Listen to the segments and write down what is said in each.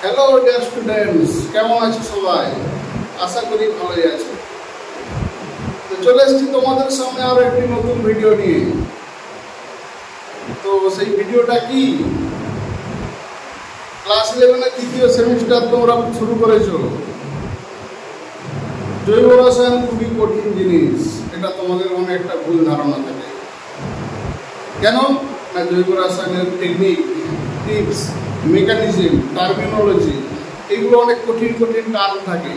Hello dear students, কেমন আছো সবাই? আশা করি ভালোই আছো। তো চলে এসেছি তোমাদের সামনে আরো একটি নতুন ভিডিও নিয়ে। তো সেই ভিডিওটা কি, ক্লাস 11-এর তৃতীয় সেমিস্টার তোমরা শুরু করেছো। জৈব রসায়ন খুবই কঠিন জিনিস, এটা তোমাদের মনে একটা ভুল ধারণা থাকে। কেন না, জৈব রসায়নের টেকনিক, টিপস, মেকানিজম, টার্মিনোলজি এগুলো অনেক কঠিন কঠিন টার্ম থাকে,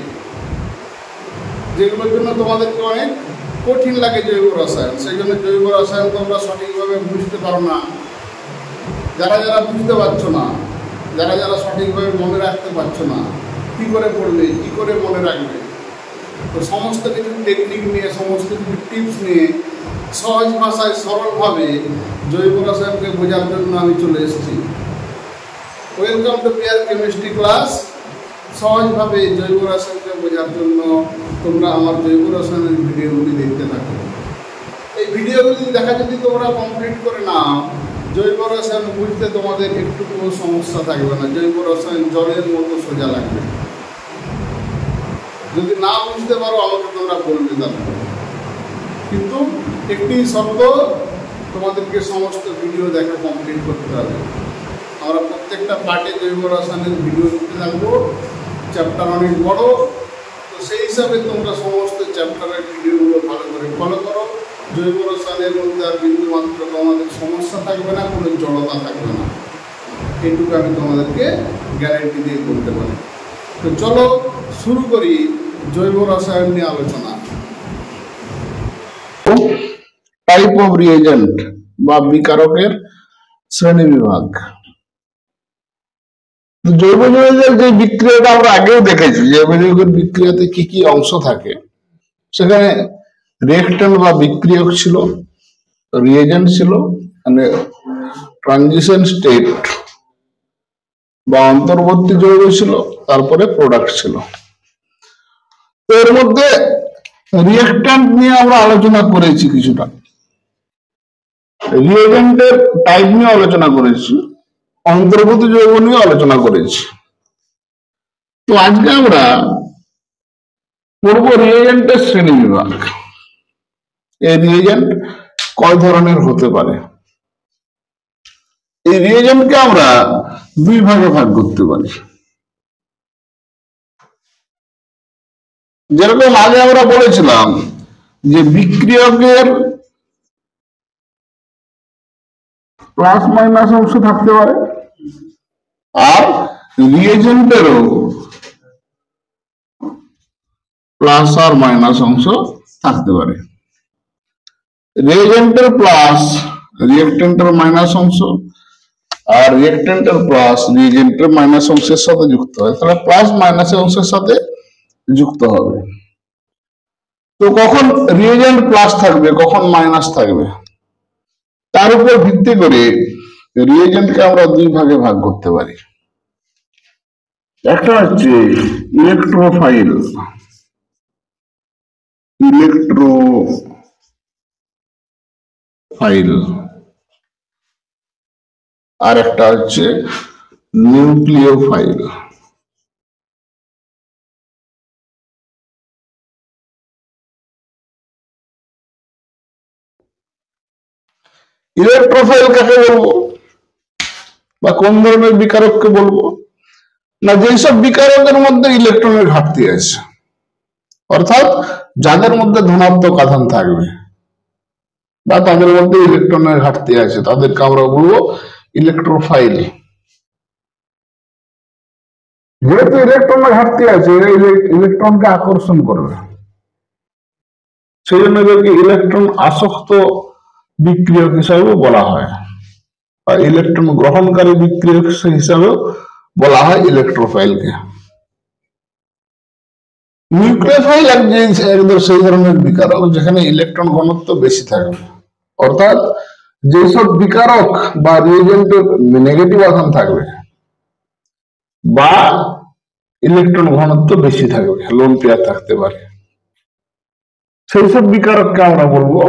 যেগুলোর জন্য তোমাদেরকে অনেক কঠিন লাগে জৈব রসায়ন। সেই জন্য জৈব রসায়ন তোমরা সঠিকভাবে বুঝতে পারো না। যারা যারা বুঝতে পারছো না, যারা যারা সঠিকভাবে মনে রাখতে পারছো না, কী করে পড়বে, কী করে মনে রাখবে, তো সমস্ত কিছু টেকনিক নিয়ে, সমস্ত কিছু টিপস নিয়ে সহজ ভাষায় সরলভাবে জৈব রসায়নকে বোঝার জন্য আমি চলে এসেছি। Welcome to pure chemistry class. সহজভাবে জৈব রসায়নকে বোঝার জন্য তোমরা আমার জৈব রসায়নের ভিডিওগুলি দেখতে থাকো। এই ভিডিওগুলি দেখা যদি তোমরা কমপ্লিট করে নাও, জৈব রসায়ন বুঝতে তোমাদের একটুকুও সমস্যা থাকবে না। জৈব রসায়ন জলের মতো সোজা লাগবে। যদি না বুঝতে পারো আমাকে তোমরা বলবে তাহলে, কিন্তু একটি শব্দ, তোমাদেরকে সমস্ত ভিডিও দেখা কমপ্লিট করতে হবে। আমরা প্রত্যেকটা পার্টে জৈব রসায়নের ভিডিও দিতে থাকবো। চ্যাপ্টার অনেক বড়, তো সেই হিসাবে তোমরা সমস্ত চ্যাপ্টারের ভিডিওগুলো ভালো করে ফলো করো। জৈব রসায়নের মধ্যে আর বিন্দুমাত্র তোমাদের সমস্যা থাকবে না, কোনো জড়তা থাকবে না, এইটুকু আমি তোমাদেরকে গ্যারেন্টি দিয়ে বলতে পারি। তো চলো শুরু করি জৈব রসায়ন নিয়ে আলোচনা। টাইপ অফ রিয়েজেন্ট বা বিকারকের শ্রেণী বিভাগ। জৈব যৌগের যে বিক্রিয়াটা আমরা আগেও দেখেছি, জৈব যৌগের বিক্রিয়াতে কি কি অংশ থাকে। সেখানে রিয়েক্ট্যান্ট বা বিক্রিয়ক ছিল, রিয়েজেন্ট ছিল, মানে ট্রানজিশন স্টেট বা অন্তর্বর্তী যৌগ ছিল, তারপরে প্রোডাক্ট ছিল। তো এর মধ্যে রিয়েক্ট্যান্ট নিয়ে আমরা আলোচনা করেছি কিছুটা, রিয়েজেন্টের টাইপ নিয়ে আলোচনা করেছি, অন্তর্বর্তী যৌগ নিয়ে আলোচনা করেছি। তো আজকে আমরা পড়ব রিয়েজেন্টের শ্রেণী বিভাগ। এই রিয়েজেন্ট কয় ধরনের হতে পারে। এই রিয়েজেন্টকে আমরা দুই ভাগে ভাগ করতে পারি। যেরকম আগে আমরা বলেছিলাম যে বিক্রিয়কের প্লাস মাইনাস অংশ থাকতে পারে, আর রিয়েজেন্টেরও প্লাস আর মাইনাস অংশ থাকতে পারে। রিয়েজেন্টের প্লাস রিয়েক্ট্যান্টের মাইনাস অংশ, আর রিয়েক্ট্যান্টের প্লাস রিয়েজেন্টের মাইনাস অংশের সাথে যুক্ত হয়। তাহলে প্লাস মাইনাস অংশের সাথে যুক্ত হবে। তো কখন রিয়েজেন্ট প্লাস থাকবে, কখন মাইনাস থাকবে, তার উপর ভিত্তি করে রিয়েজেন্টকে আমরা দুই ভাগে ভাগ করতে পারি। একটা হচ্ছে ইলেকট্রোফাইল, আর একটা হচ্ছে নিউক্লিওফাইল। ইলেকট্রোফাইল কাকে বলবো বা কোন ধরনের বিকারককে বলবো? না, যেসব বিকারকের মধ্যে ইলেকট্রনের ঘাটতি আছে, অর্থাৎ যাদের মধ্যে ধনাত্মক আধান থাকবে বা তাদের মধ্যে ইলেকট্রনের ঘাটতি আছে, তাদেরকে আমরা বলবো ইলেকট্রোফাইল। যেহেতু ইলেকট্রনের ঘাটতি আছে, ইলেকট্রনকে আকর্ষণ করবে, সেই জন্য এদেরকে ইলেকট্রন আসক্ত বিক্রিয়ক হিসাবে বলা হয়, আর ইলেকট্রন গ্রহণকারী বিক্রিয়ক হিসাবে বলা হয় ইলেকট্রোফাইলকে। নিউক্লিওফাইল একদম সেই ধরনের বিকারক যেখানে ইলেকট্রন ঘনত্ব বেশি থাকবে, অর্থাৎ যেসব বিকারক বা রিয়েজেন্টের নেগেটিভ আধান থাকবে বা ইলেকট্রন ঘনত্ব বেশি থাকবে, লোন পেয়ার থাকতে পারে, সেই সব বিকারককে আমরা বলবো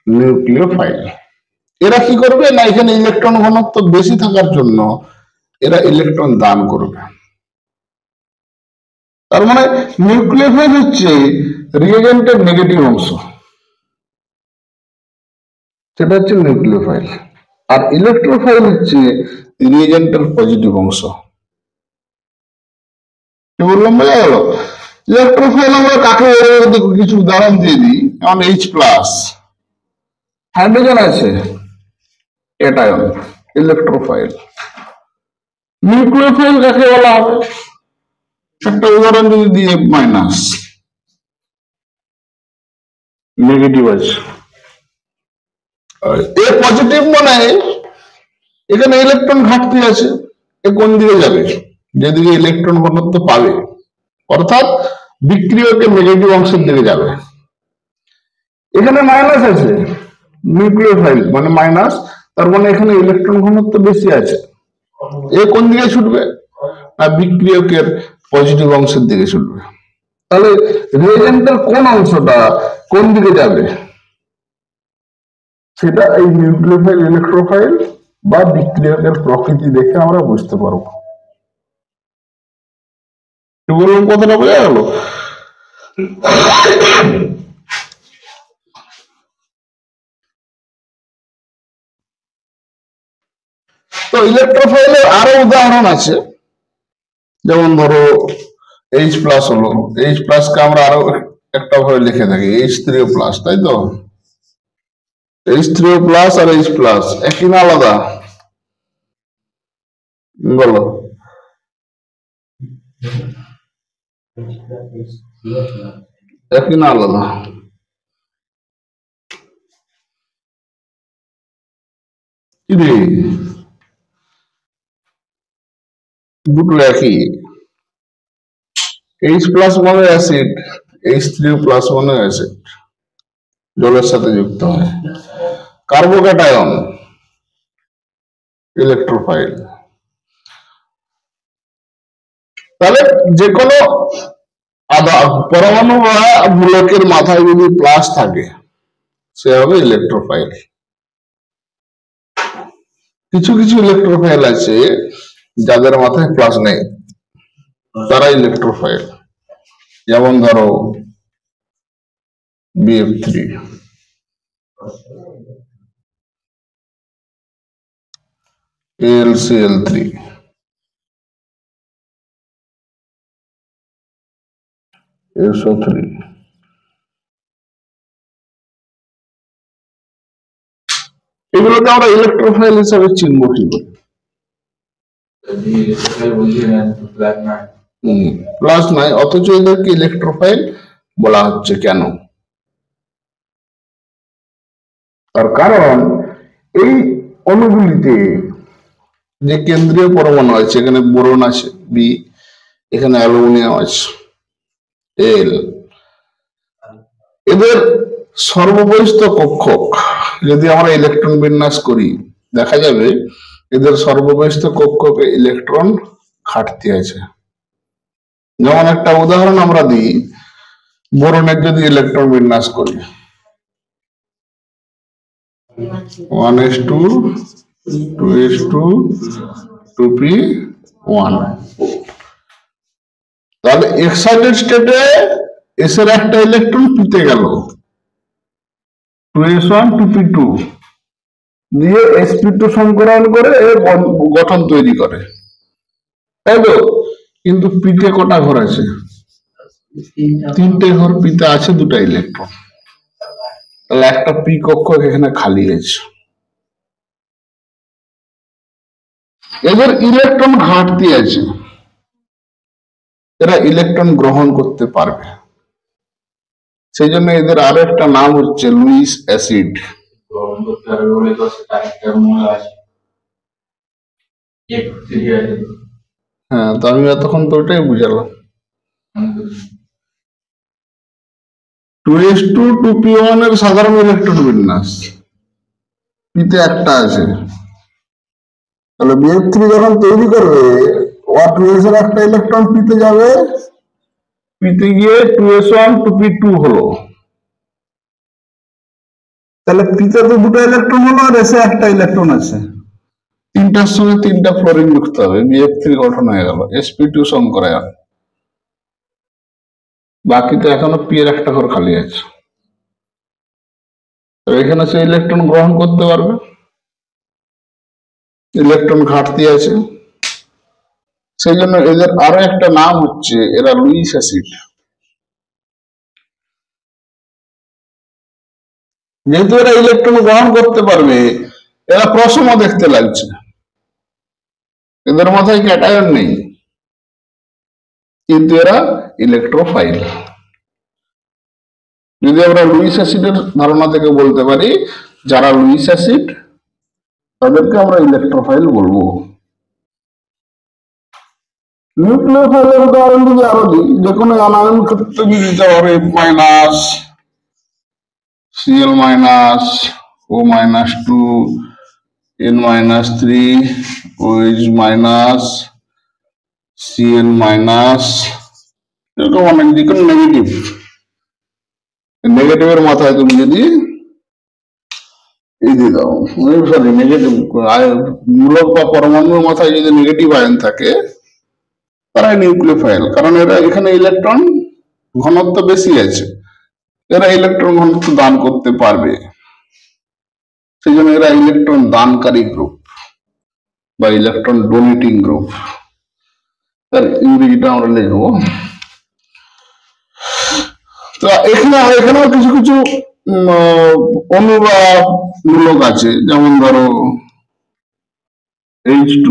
নিউক্লিওফাইল। এরা কি করবে না, এখানে ইলেকট্রন ঘনত্ব বেশি থাকার জন্য এরা ইলেকট্রন দান করবে। তার মানে নিউক্লিওফাইল হচ্ছে রিয়েজেন্টের নেগেটিভ অংশ, সেটা হচ্ছে নিউক্লিওফাইল। আর ইলেকট্রোফাইল হচ্ছে রিয়েজেন্টের পজিটিভ অংশ। কি বললাম, বোঝা গেল? ইলেকট্রোফাইল আমরা কাকে কিছু উদাহরণ দিয়ে দিই। যেমন H প্লাস, হাইড্রোজেন আছে, ক্যাটায়ন, ইলেকট্রোফাইল। নিউক্লিওফাইল কাকে বলা হবে? একটা উদাহরণ যদি দিই, F মাইনাস, নেগেটিভ আছে। এ পজিটিভ মানে এখানে ইলেকট্রন ঘাটতি আছে, এ কোন দিকে যাবে? যেদিকে ইলেকট্রন ঘনত্ব পাবে, অর্থাৎ বিক্রিয়কের নেগেটিভ অংশের দিকে যাবে। এখানে মাইনাস আছে, নিউক্লিওফাইল মানে মাইনাস, তার মানে এখানে ইলেকট্রন ঘনত্ব বেশি আছে, এ কোন দিকে ছুটবে? আর বিক্রিয়কের পজিটিভ অংশের দিকে ছুটবে। তাহলে রিয়েজেন্টের কোন অংশটা কোন দিকে যাবে, সেটা এই নিউক্লিওফাইল, ইলেকট্রোফাইল বা বিক্রিয়কের প্রকৃতি দেখে আমরা বুঝতে পারবো। কি বললাম, কথাটা বোঝা গেল? তো ইলেকট্রোফাইলের আরো উদাহরণ আছে, যেমন ধরো H প্লাস হলো, H প্লাস কে আমরা আরো একটা ভাবে লিখে থাকি H3 প্লাস, তাই তো? H3 প্লাস আর H প্লাস একই না আলাদা? বলো। একই না আলাদা? কি রে, দুটো একই। H প্লাস মানে অ্যাসিড, H3 প্লাস মানে অ্যাসিড, জলের সাথে যুক্ত হয়। Carbocation, electrophile. তাহলে যে কোনো পরমাণু বা মূলকের মাথায় যদি প্লাস থাকে, সে হবে ইলেকট্রোফাইল। কিছু কিছু ইলেকট্রোফাইল আছে যাদের মাথায় প্লাস নেই, তারা ইলেকট্রোফাইল। যেমন ধরো BF3, AlCl3, SO3। এগুলোকে আমরা ইলেকট্রোফাইল হিসাবে চিনব কি করে? প্লাস নাই, অথচ এদেরকে ইলেকট্রোফাইল বলা হচ্ছে কেন? তার কারণ এই অণুগুলিতে যে কেন্দ্রীয় পরমাণু আছে, এখানে বোরন আছে বি, এখানে অ্যালুমিনিয়াম আছে এল, এদের সর্ববহিস্থ কক্ষক যদি আমরা ইলেকট্রন বিন্যাস করি, দেখা যাবে এদের সর্ববহিস্থ কক্ষকে ইলেকট্রন ঘাটতি আছে। যেমন একটা উদাহরণ আমরা দিই, বোরনের যদি ইলেকট্রন বিন্যাস করি 1s2 2s2 2p1, তাহলে এক্সাইটেড স্টেটে এসের একটা ইলেকট্রন পিতে গেল, 2s1 2p2 দিয়ে sp2 সংকরণ করে গঠন তৈরি করে, তাই তো? কিন্তু পিতে কটা ঘর আছে? তিনটে ঘর। পিতে আছে দুটা ইলেকট্রন, তাহলে একটা পি কক্ষ এখানে খালি আছে। এদের ইলেকট্রন ঘাটতি আছে, এরা ইলেকট্রন গ্রহণ করতে পারবে, সেই জন্য এদের আরো একটা নাম হচ্ছে লুইস অ্যাসিড। হ্যাঁ, তো আমি এতক্ষণ তো ওটাই বুঝালাম। 2s2 2p1 এর সাধারণ ইলেকট্রন বিন্যাস, পিতে একটা আছে, তাহলে BF3 যখন তৈরি করবে, 2s এর একটা ইলেকট্রন পিতে যাবে, পিতে গিয়ে 2s1 2p2 হলো, তাহলে পিতে তো দুটো ইলেকট্রন হলো আর এসে একটা ইলেকট্রন আছে, তিনটার সঙ্গে তিনটা ফ্লোরিন যুক্ত হবে, BF3 গঠন হয়ে গেল, sp2 সংকরায়ন। বাকি তো এখনো পি এর একটা ঘর খালি আছে। তো এখানে সে ইলেকট্রন গ্রহণ করতে পারবে, ইলেকট্রন ঘাটতি আছে, সেই জন্য এদের আরো একটা নাম হচ্ছে এরা লুইস অ্যাসিড। যেহেতু এরা ইলেকট্রন গ্রহণ করতে পারবে, এরা প্রশম দেখতে লাগছে, এদের মাথায় ক্যাটায়ন নেই, কিন্তু এরা ইলেকট্রোফাইল। যদি আমরা লুইস অ্যাসিডের ধারণা থেকে বলতে পারি, যারা লুইস অ্যাসিড তাদেরকে আমরা ইলেকট্রোফাইল বলবো। নিউক্লিওফাইলের উদাহরণ যদি আরো দিই, যে কোনো আনায়ন ক্ষেত্রে দিতে পারে F minus, Cl minus, O minus 2, N minus 3, OH minus, Cl minus, এরকম অনেক দিকে নেগেটিভ। নেগেটিভের মাথায় তুমি যদি এই দিয়ে দাও, সরি নেগেটিভ মূলক বা পরমাণুর মাথায় যদি নেগেটিভ আয়ন থাকে, তারাই নিউক্লিওফাইল। কারণ এরা এখানে ইলেকট্রন ঘনত্ব বেশি আছে, এরা ইলেকট্রন ঘনত্ব দান করতে পারবে, সেই জন্য এরা ইলেকট্রন দানকারী গ্রুপ বা ইলেকট্রন ডোনেটিং গ্রুপ। তার ইংরেজিটা আমরা লিখবো। তো এখানেও কিছু কিছু অণু বা মূলক আছে, যেমন ধরো H2,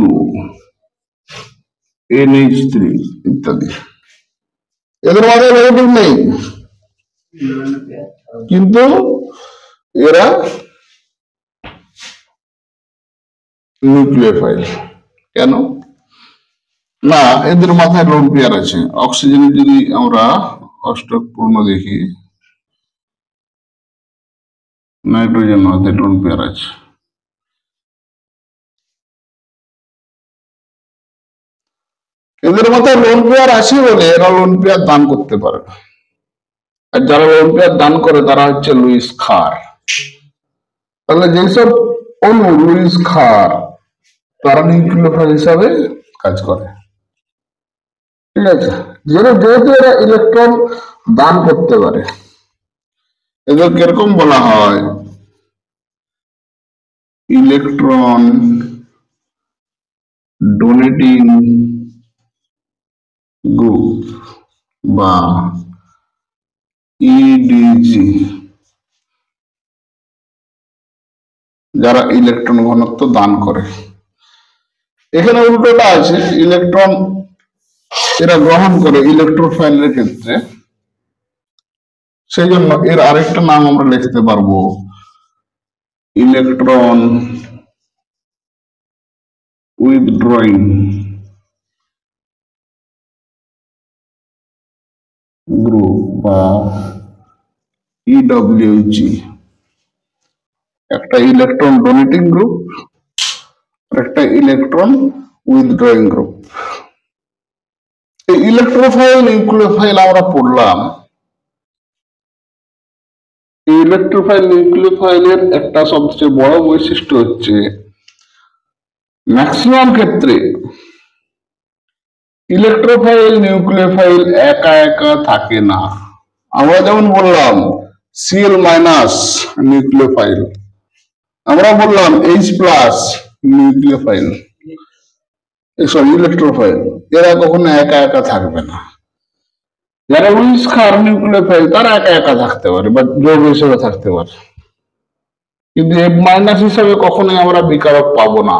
NH3 ইত্যাদি। এদের মধ্যে নেগেটিভ নেই, কিন্তু এরা নিউক্লিওফাইল। কেন না? এদের মাথায় লোন পেয়ার আছে। অক্সিজেনের যদি আমরা অষ্টক পূর্ণ দেখি, নাইট্রোজেন মাথায় লোন পেয়ার আছে। এদের মাথায় লোন পেয়ার আছে বলে এরা লোন পেয়ার দান করতে পারে। আর যারা লোন পেয়ার দান করে তারা হচ্ছে লুইস ক্ষার। তাহলে যেসব অণু লুইস ক্ষার, তারা নিউক্লিওফাইল হিসাবে কাজ করে। ঠিক আছে, যেহেতু এরা ইলেকট্রন দান করতে পারে, এদের কিরকম বলা হয়? ইলেকট্রন ডোনেটিং গ্রুপ বা ইডিজি, যারা ইলেকট্রন ঘনত্ব দান করে। এখানে উল্টোটা আছে, ইলেকট্রন এরা গ্রহণ করে ইলেকট্রোফাইলের ক্ষেত্রে, সেই জন্য এর আরেকটা নাম আমরা লিখতে পারবো ইলেকট্রন উইথড্রয়িং গ্রুপ বা ইডব্লিউজি। একটা ইলেকট্রন ডোনেটিং গ্রুপ, একটা ইলেকট্রন উইথড্রয়িং গ্রুপ। এই ইলেকট্রোফাইল নিউক্লিওফাইল আমরা পড়লাম। ইলেকট্রোফাইল নিউক্লিওফাইলের একটা সবচেয়ে বড় বৈশিষ্ট্য হচ্ছে ম্যাক্সিমাম ক্ষেত্রে ইলেকট্রোফাইল নিউক্লিওফাইল একা একা থাকে না। আমরা যেমন বললাম Cl মাইনাস নিউক্লিওফাইল, আমরা বললাম H plus nucleophile, sorry electrophile, এরা কখনো একা একা থাকবে না। যারা লুইস ক্ষার নিউক্লিওফাইল তারা একা একা থাকতে পারে বা যৌগ হিসেবে থাকতে পারে, কিন্তু F মাইনাস হিসাবে কখনোই আমরা বিকারক পাবো না,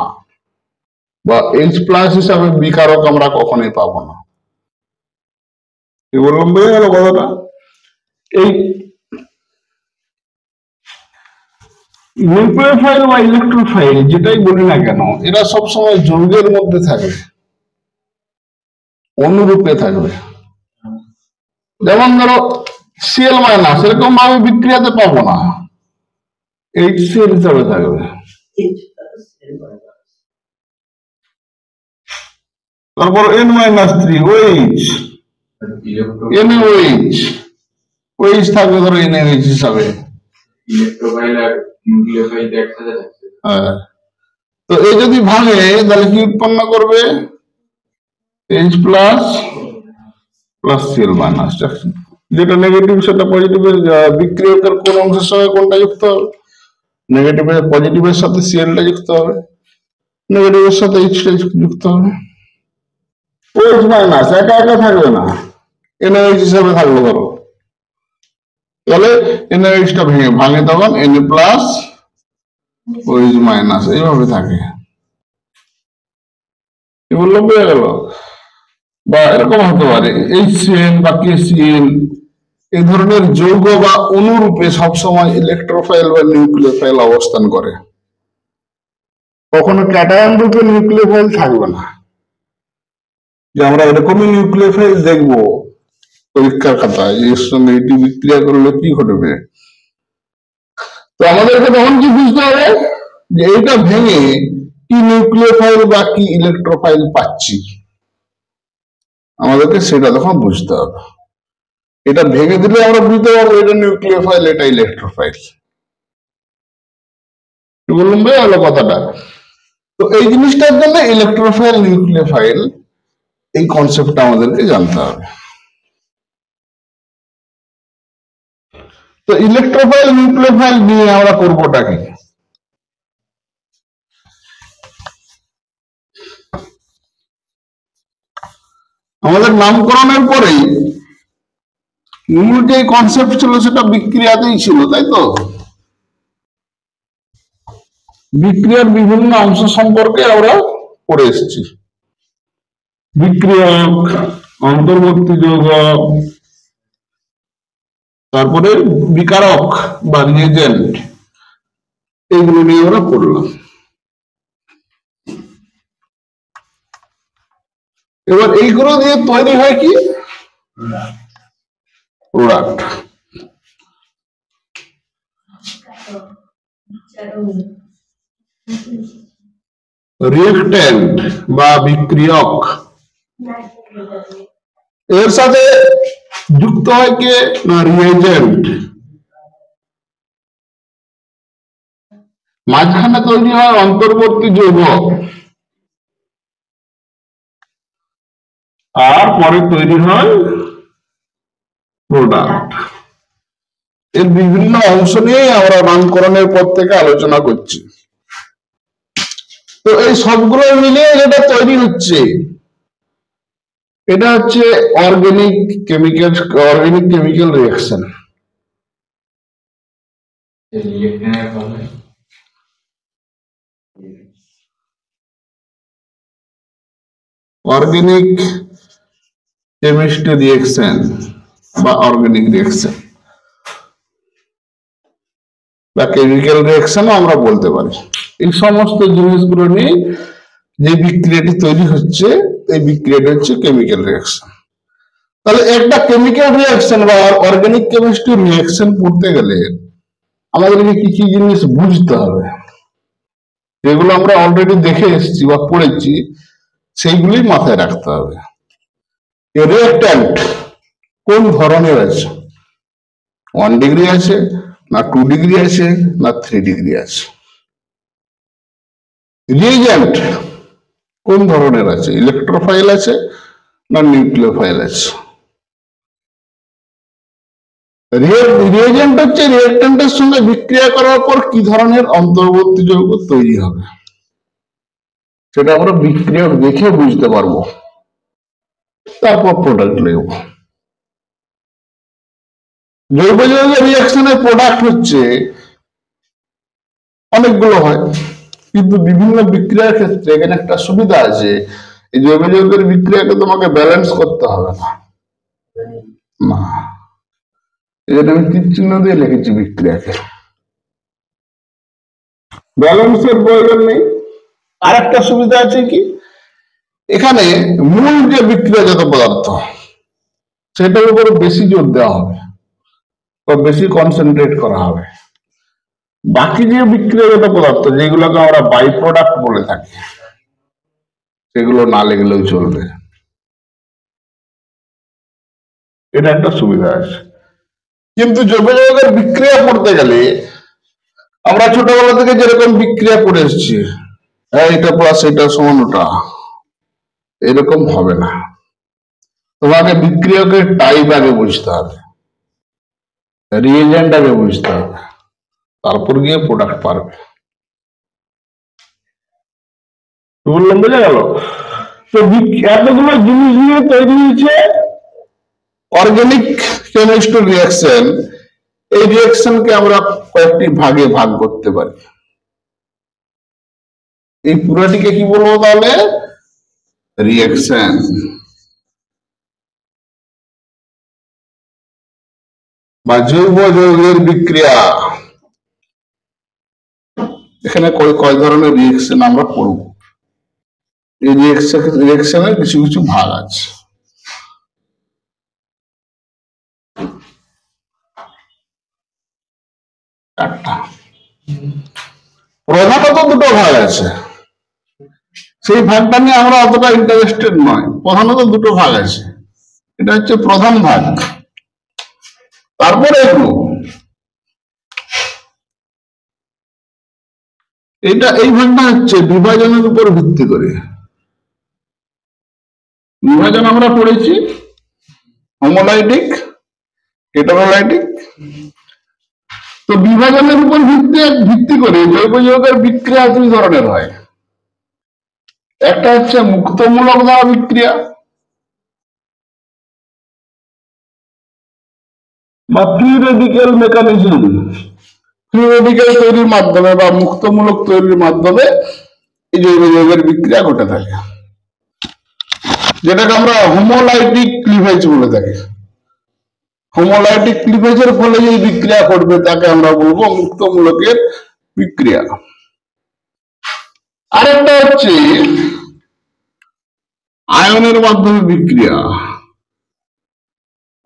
বা H প্লাস হিসাবে বিকারক আমরা কখনোই পাবো না। কি বললাম, বুঝে গেল কথাটা? এই নিউক্লিওফাইল বা ইলেকট্রোফাইল যেটাই বলি না কেন, এরা সবসময় যৌগের মধ্যে থাকবে, অনুরূপে থাকবে। যেমন ধরো Cl মাইনাস এরকম ভাবে বিক্রিয়াতে পাবো না, HCl হিসাবে থাকবে। তারপর N-3 OH, NaOH, OH থাকবে ধরো NaOH হিসাবে। হ্যাঁ, তো এই যদি ভাঙে তাহলে কি উৎপন্ন করবে? H plus plus Cl minus. যেটা নেগেটিভ সেটা পজিটিভ, বিক্রিয়কের কোন অংশের সঙ্গে কোনটা যুক্ত হবে, নেগেটিভের পজিটিভের সাথে সিএলটা যুক্ত হবে, নেগেটিভের সাথে এইচটা যুক্ত হবে। ওএইচ মাইনাস একা একা থাকবে না, এনএইচ হিসাবে থাকবে। ধরো তাহলে এনএইচটা ভাঙে তখন এনএ প্লাস ওএইচ মাইনাস এইভাবে থাকে। কি বললাম বোঝা গেল? বা এরকম হতে পারে এইচসিএল বা কেসিএল, এই ধরনের যৌগ বা অনুরূপে সবসময় ইলেকট্রোফাইল বা নিউক্লিওফাইল অবস্থান করে, কখনো ক্যাটায়ন রূপে নিউক্লিওফাইল থাকবে না। যে আমরা এরকমই নিউক্লিওফাইল দেখবো পরীক্ষার খাতায়, এর সঙ্গে এটি বিক্রিয়া করলে কি ঘটবে। তো আমাদেরকে তখন কি বুঝতে হবে যে এইটা ভেঙে কি নিউক্লিওফাইল বা কি ইলেকট্রোফাইল পাচ্ছি, আমাদেরকে সেটা তখন বুঝতে হবে। এটা ভেঙে দিলে আমরা বুঝতে পারবো এটা নিউক্লিওফাইল এটা ইলেকট্রোফাইল। বললাম ভাই হলো কথাটা। তো এই জিনিসটার জন্য ইলেকট্রোফাইল নিউক্লিওফাইল এই কনসেপ্টটা আমাদেরকে জানতে হবে। তো ইলেকট্রোফাইল নিউক্লিওফাইল নিয়ে আমরা করবোটা কি? আমাদের নামকরণের পরেই মূল যে কনসেপ্ট ছিল সেটা বিক্রিয়াতেই ছিল, তাই তো? বিক্রিয়ার বিভিন্ন অংশ সম্পর্কে আমরা পড়ে এসেছি। বিক্রিয়ক, অন্তর্বর্তী যৌগ, তারপরে বিকারক বা রিয়েজেন্ট, এইগুলো নিয়ে আমরা পড়লাম। এবার এইগুলো দিয়ে তৈরি হয় কি? প্রোডাক্ট। রিয়েক্ট্যান্ট বা বিক্রিয়ক, এর সাথে যুক্ত হয় কে না রিয়েজেন্ট। মাঝখানে তৈরি হয় অন্তর্বর্তী যৌগ, আর পরে তৈরি হয় প্রোডাক্ট। এর বিভিন্ন অংশ নিয়ে আমরা নামকরণের পর থেকে আলোচনা করছি। তো এই সবগুলো মিলিয়ে যেটা তৈরি হচ্ছে এটা হচ্ছে organic chemical reaction. Organic chemistry reaction বা অর্গানিক রিঅ্যাকশন বা কেমিক্যাল রিঅ্যাকশনও আমরা বলতে পারি। এই সমস্ত জিনিসগুলো নিয়ে যে বিক্রিয়াটি তৈরি হচ্ছে এই বিক্রিয়াটি হচ্ছে কেমিক্যাল রিঅ্যাকশন। তাহলে একটা কেমিক্যাল রিঅ্যাকশন বা অর্গানিক কেমিস্ট্রি রিঅ্যাকশন পড়তে গেলে আমাদেরকে কি কি জিনিস বুঝতে হবে, যেগুলো আমরা অলরেডি দেখে এসেছি বা পড়েছি সেইগুলি মাথায় রাখতে হবে। রিঅ্যাক্ট্যান্ট কোন ধরনের আছে, 1 ডিগ্রি আছে না 2 ডিগ্রি আছে না 3 ডিগ্রি আছে। রিয়েজেন্ট কোন ধরনের আছে, ইলেকট্রোফাইল আছে না নিউক্লিওফাইল আছে। রিয়েজেন্ট হচ্ছে রিঅ্যাক্ট্যান্টের সঙ্গে বিক্রিয়া করার পর কি ধরনের অন্তর্বর্তী যৌগ তৈরি হবে, সেটা আমরা বিক্রিয়ক দেখে বুঝতে পারবো, তারপর প্রোডাক্ট লিখব। জৈব যৌগ রিঅ্যাকশনের প্রোডাক্ট হচ্ছে অনেকগুলো হয়, কিন্তু বিভিন্ন বিক্রিয়ার ক্ষেত্রে এখানে একটা সুবিধা আছে, এই জৈব যৌগের বিক্রিয়াকে তোমাকে ব্যালেন্স করতে হবে না। এই জন্য আমি তীর চিহ্ন দিয়ে লিখেছি বিক্রিয়াকে, ব্যালেন্সের প্রয়োজন নেই। আর একটা সুবিধা আছে কি, এখানে মূল যে বিক্রিয়াজাত পদার্থ সেটার উপর বেশি জোর দেওয়া হবে বা বেশি কনসেন্ট্রেট করা হবে। বাকি যে বিক্রিয়াজাত পদার্থ যেগুলোকে আমরা বাই প্রোডাক্ট বলে থাকি সেগুলো না লিখলেও চলবে, এটা একটা সুবিধা আছে। কিন্তু জৈব যৌগের বিক্রিয়া পড়তে গেলে আমরা ছোটবেলা থেকে যেরকম বিক্রিয়া করে এসেছি, এটা প্লাস এটা সমান ওটা, এরকম হবে না। তোমাকে বিক্রিয়কের টাইপ আগে বুঝতে হবে। রিএজেন্ট আগে বুঝতে হবে, তারপর গিয়ে প্রোডাক্ট পারবে। বললাম বোঝা গেল? তো এতগুলো জিনিস নিয়ে তৈরি হয়েছে অর্গানিক কেমিস্ট্রি রিয়াকশন। এই রিয়াকশনকে আমরা কয়েকটি ভাগে ভাগ করতে পারি। এই পুরোটিকে কি বলবো তাহলে? রিয়াকশন। বা জৈব যৌগের বিক্রিয়া। এখানে কয় ধরনের রিয়াকশন আমরা করব। এই রিয়াকশনের কিছু কিছু ভাগ আছে। প্রধানত দুটো ভাগ আছে, সেই ভাগটা নিয়ে আমরা অতটা ইন্টারেস্টেড নয়। প্রধানত দুটো ভাগ আছে, এটা হচ্ছে প্রধান ভাগ। তারপরে এই ভাগটা হচ্ছে বিভাজনের উপর ভিত্তি করে। বিভাজন আমরা পড়েছি হোমোলাইটিক, হেটারোলাইটিক। তো বিভাজনের উপর ভিত্তি করে জৈব যৌগের বিক্রিয়া দুই ধরনের হয়। একটা হচ্ছে মুক্তমূলক দ্বারা বিক্রিয়া বা free radical mechanism. Free radical তৈরির মাধ্যমে বা মুক্তমূলক তৈরির মাধ্যমে এই জৈব যৌগের বিক্রিয়া ঘটে থাকে, যেটাকে আমরা হোমোলাইটিক ক্লিভেজ বলে থাকি। হোমোলাইটিক ক্লিভেজের ফলে যে বিক্রিয়া ঘটবে তাকে আমরা বলবো মুক্তমূলকের বিক্রিয়া। আরেকটা হচ্ছে আয়নের মাধ্যমে বিক্রিয়া,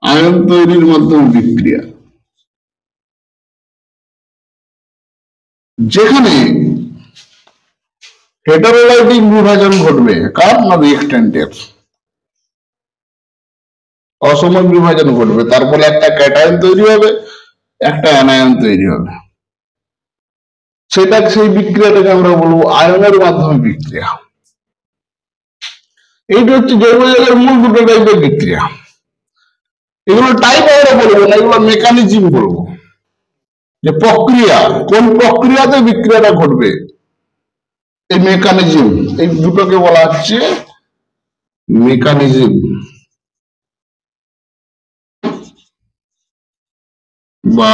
আয়ন তৈরির মাধ্যমে বিক্রিয়া, যেখানে হেটারোলাইটিক বিভাজন ঘটবে। কার না? রিঅ্যাকট্যান্টের অসম বিভাজন ঘটবে, তার ফলে একটা ক্যাটায়ন তৈরি হবে, একটা অ্যানায়ন তৈরি হবে। সেই বিক্রিয়াটাকে আমরা বলবো আয়নের মাধ্যমে বিক্রিয়া। এইটা হচ্ছে জৈব যৌগের মূল দুটো টাইপের বিক্রিয়া। এগুলো টাইপ আমরা বলবো না, এগুলো মেকানিজম বলবো, যে প্রক্রিয়া, কোন প্রক্রিয়াতে বিক্রিয়াটা ঘটবে, এই মেকানিজম। এই দুটোকে বলা হচ্ছে মেকানিজম বা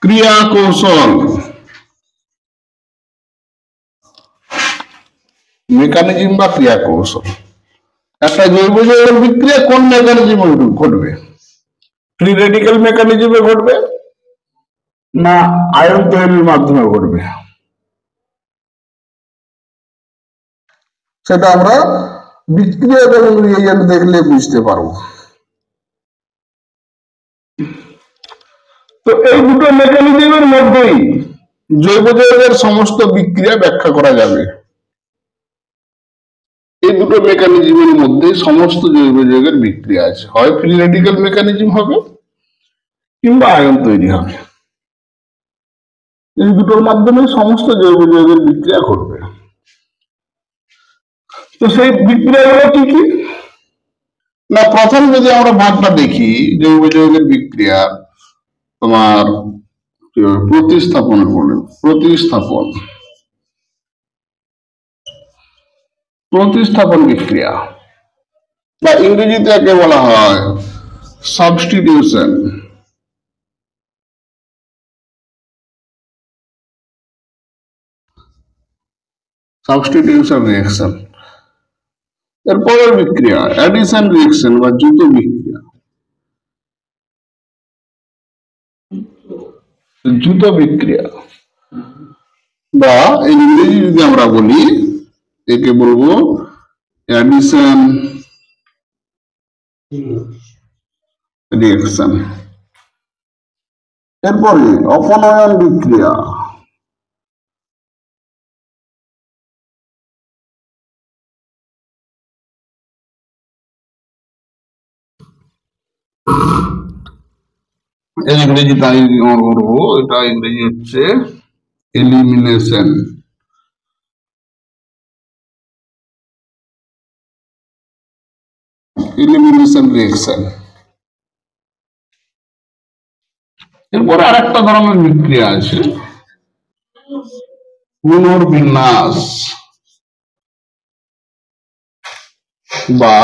ক্রিয়া কৌশল। মেকানিজম বা ক্রিয়া কৌশল। একটা জৈব যৌগের বিক্রিয়া কোন মেকানিজমে ঘটবে? ফ্রি রেডিক্যাল মেকানিজমে ঘটবে না আয়ন তৈরির মাধ্যমে ঘটবে, সেটা আমরা বিক্রিয়া এবং রিয়েজেন্ট দেখলে বুঝতে পারবো। তো এই দুটো মেকানিজমের মধ্যেই জৈব যৌগের সমস্ত বিক্রিয়া ব্যাখ্যা করা যাবে। এই দুটো মেকানিজমের মধ্যে সমস্ত জৈব যৌগের বিক্রিয়া আছে, হয় ফ্রি রেডিক্যাল মেকানিজম হবে কিংবা আয়ন তৈরি হবে। এই দুটোর মাধ্যমে সমস্ত জৈব যৌগের বিক্রিয়া ঘটবে। তো সেই বিক্রিয়াগুলো কি কি? না, প্রথম যদি আমরা ভাগটা দেখি জৈব যৌগের বিক্রিয়া, তোমার প্রতিস্থাপন বলে, প্রতিস্থাপন বিক্রিয়া বা ইংরেজিতে একে বলা হয় সাবস্টিটিউশন। Substitution reaction. এরপরের বিক্রিয়া অ্যাডিশন রিঅ্যাকশন বা যুত বিক্রিয়া। যুত বিক্রিয়া বা ইংরেজি যদি আমরা বলি একে বলবো অ্যাডিশন রিঅ্যাকশন। এরপরে অপনয়ন বিক্রিয়া। ইংরেজি তাই করবো, এটা ইংরেজি হচ্ছে এলিমিনেশন। Elimination reaction. এরপরে আরেকটা ধরনের বিক্রিয়া আছে, পুনর্বিন্যাস বা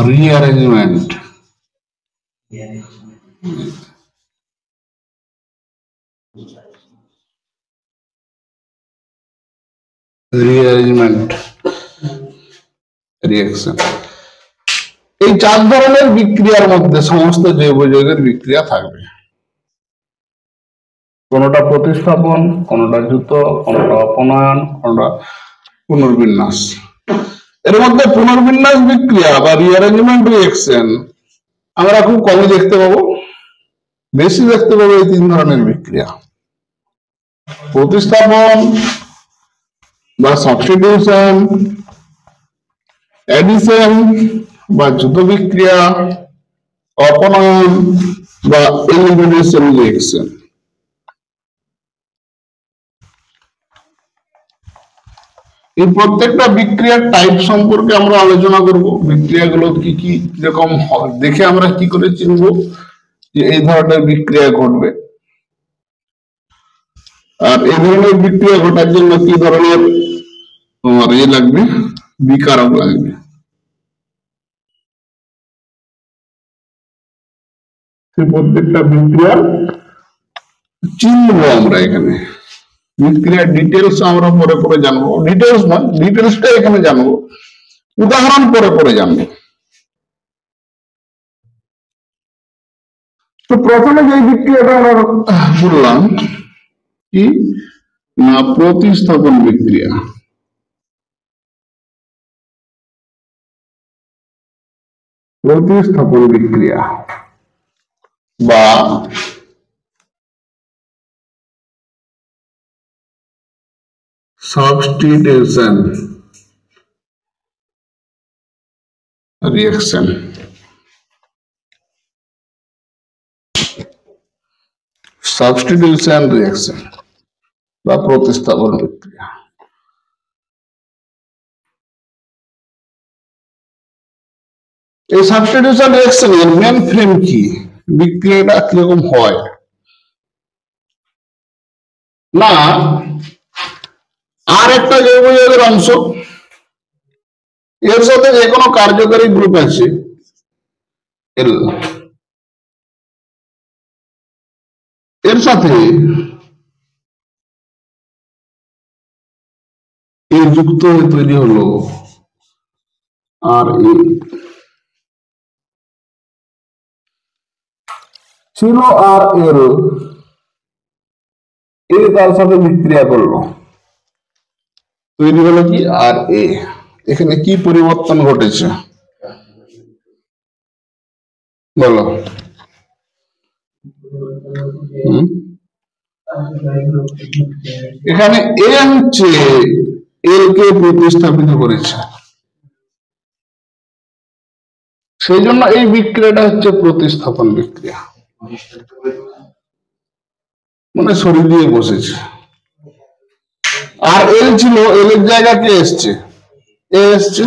রিঅ্যারেঞ্জমেন্ট। রিঅ্যারেঞ্জমেন্ট রিঅ্যাকশন, এই চার ধরনের বিক্রিয়ার মধ্যে সমস্ত জৈব যৌগের বিক্রিয়া থাকবে। কোনটা প্রতিস্থাপন, কোনটা দ্রুত, কোনটা অপনয়ন, কোনটা পুনর্বিন্যাস। এর মধ্যে পুনর্বিন্যাস বিক্রিয়া বা রিঅ্যারেঞ্জমেন্ট রিঅ্যাকশন আমরা খুব কমই দেখতে পাবো, বেশি দেখতে পাবো এই তিন ধরনের বিক্রিয়া। প্রতিস্থাপন বা সাবস্টিটিউশন, অ্যাডিশন বা দ্রুত বিক্রিয়া, অপনয়ন বা এলিমিনেশন রিঅ্যাকশন। এই প্রত্যেকটা বিক্রিয়ার টাইপ সম্পর্কে আমরা আলোচনা করব। বিক্রিয়াগুলো কি কি রকম দেখে আমরা কি করে চিনবো যে এই ধরনের বিক্রিয়া ঘটবে, আর এই ধরনের বিক্রিয়া ঘটার জন্য কি ধরনের লাগবে, বিকারক লাগবে। প্রত্যেকটা বিক্রিয়ার চিনবো আমরা এখানে। বিক্রিয়ার ডিটেলস আমরা পরে পরে জানবো, ডিটেলস নয়, ডিটেলসটা এখানে জানবো, উদাহরণ পরে পরে জানবো। তো প্রথমে যে বিক্রিয়াটা আমরা বললাম কি না, প্রতিস্থাপন বিক্রিয়া। প্রতিস্থাপন বিক্রিয়া বা সাবস্টিটিউশন রিঅ্যাকশন। সাবস্টিটিউশন রিঅ্যাকশন বা প্রতিস্থাপন বিক্রিয়া। এই সাবস্টিটিউশন রিঅ্যাকশন এর মেন ফ্রেম কি, বিক্রিয়াটা কিরকম হয় না, আর একটা জৈব যৌগের অংশ, এর সাথে যে কোনো কার্যকারী গ্রুপ আছে এর সাথে এই যুক্ত হয়ে তৈরি হলো আর ছিল, আর এর তার সাথে বিক্রিয়া করলো, তৈরি হলো কি আর এখানে কি পরিবর্তন ঘটেছে বলো? এখানে এ হচ্ছে এল কে প্রতিস্থাপিত করেছে, সেই জন্য এই বিক্রিয়াটা হচ্ছে প্রতিস্থাপন বিক্রিয়া। মানে শরীর দিয়ে বসেছে, আর এল ছিল, এল এর জায়গা কে এসছে, এ এসছে,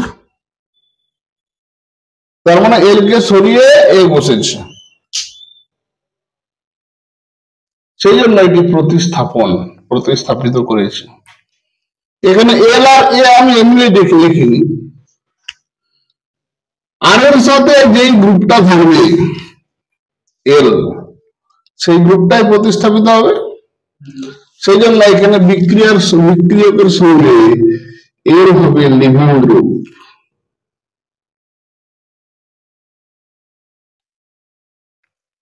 তার মানে এল কে সরিয়ে এ বসেছে, সেই জন্য এটি প্রতিস্থাপিত করেছে। এখানে এল আর এ আমি এমনি লিখিনি, আর এর সাথে যেই গ্রুপটা থাকবে এল, সেই গ্রুপটাই প্রতিস্থাপিত হবে। সেই জন্য এখানে বিক্রিয়কের সঙ্গে এর হবে লিভিং গ্রুপ,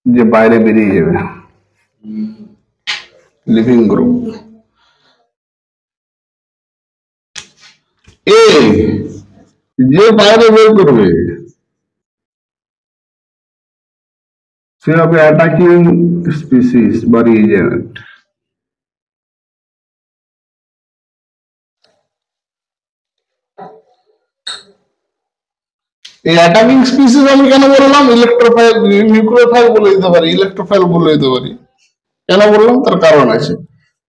যে বাইরে বেরিয়ে যাবে, লিভিং গ্রুপ। এ যে বাইরে বের করবে সে হবে অ্যাটাকিং স্পিসিস বা রিজেন্ট। এই অ্যাটাকিং স্পিসিস আমি কেন বললাম, ইলেকট্রোফাইল, নিউক্লিওফাইল বলে দিতে পারি, ইলেকট্রোফাইল বলে দিতে পারি, কেন বললাম তার কারণ আছে।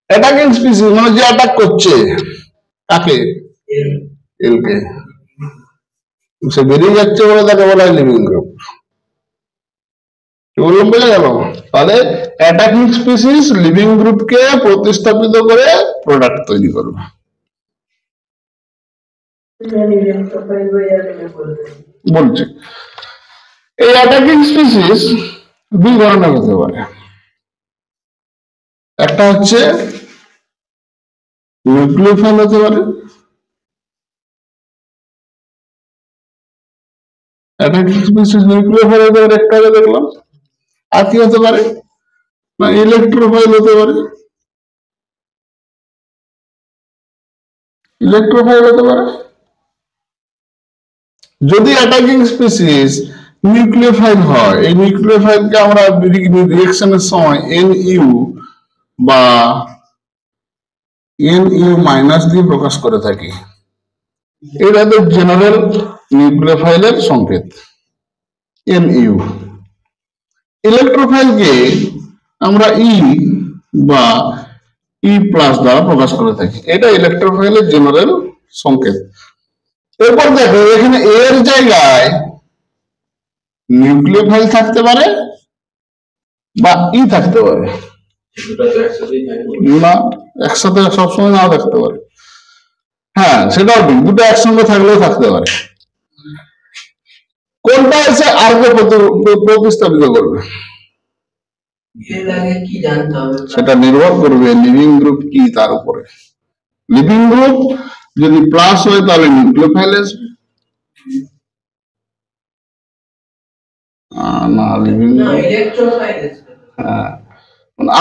অ্যাটাকিং স্পিসিস মানে যে অ্যাটাক করছে কাকে, এল কে, সে বেরিয়ে যাচ্ছে বলে তাকে বলা হয় লিভিং গ্রুপ। কি বললাম বোঝা গেল? তাহলে অ্যাটাকিং স্পিসিস লিভিং গ্রুপকে প্রতিস্থাপিত করে প্রোডাক্ট তৈরি করবে। বলছি এই অ্যাটাকিং স্পিসিস দুই ধরনের হতে পারে। একটা হচ্ছে নিউক্লিওফাইল হতে পারে, অ্যাটাকিং স্পিসিস নিউক্লিওফাইল হতে পারে, একটা আগে দেখলাম। আর কি হতে পারে না ইলেকট্রোফাইল হতে পারে। ইলেকট্রোফাইল হতে পারে যদি অ্যাটাকিং স্পিসিস নিউক্লিওফাইল হয়। এই নিউক্লিওফাইলকে আমরা রিঅ্যাকশনের সময় NU বা NU মাইনাস দিয়ে প্রকাশ করে থাকি। এটা তো জেনারেল নিউক্লিওফাইলের সংকেত NU। ইলেকট্রোফাইলকে আমরা E বা E প্লাস দ্বারা প্রকাশ করে থাকি। এটা ইলেকট্রোফাইলের জেনারেল সংকেত। এরপর দেখো এখানে এর জায়গায় নিউক্লিওফাইল থাকতে পারে বা ই থাকতে পারে, না একসাথে সবসময় নাও থাকতে পারে। হ্যাঁ সেটাও ঠিক, দুটো একসঙ্গে থাকলেও থাকতে পারে। কোনটা এসে আরকে প্রতিস্থাপিত করবে সেটা নির্ভর করবে লিভিং গ্রুপ কি তার উপরে। লিভিং গ্রুপ যদি প্লাস হয় তাহলে নিউক্লিওফাইল আসবে, না লিভিং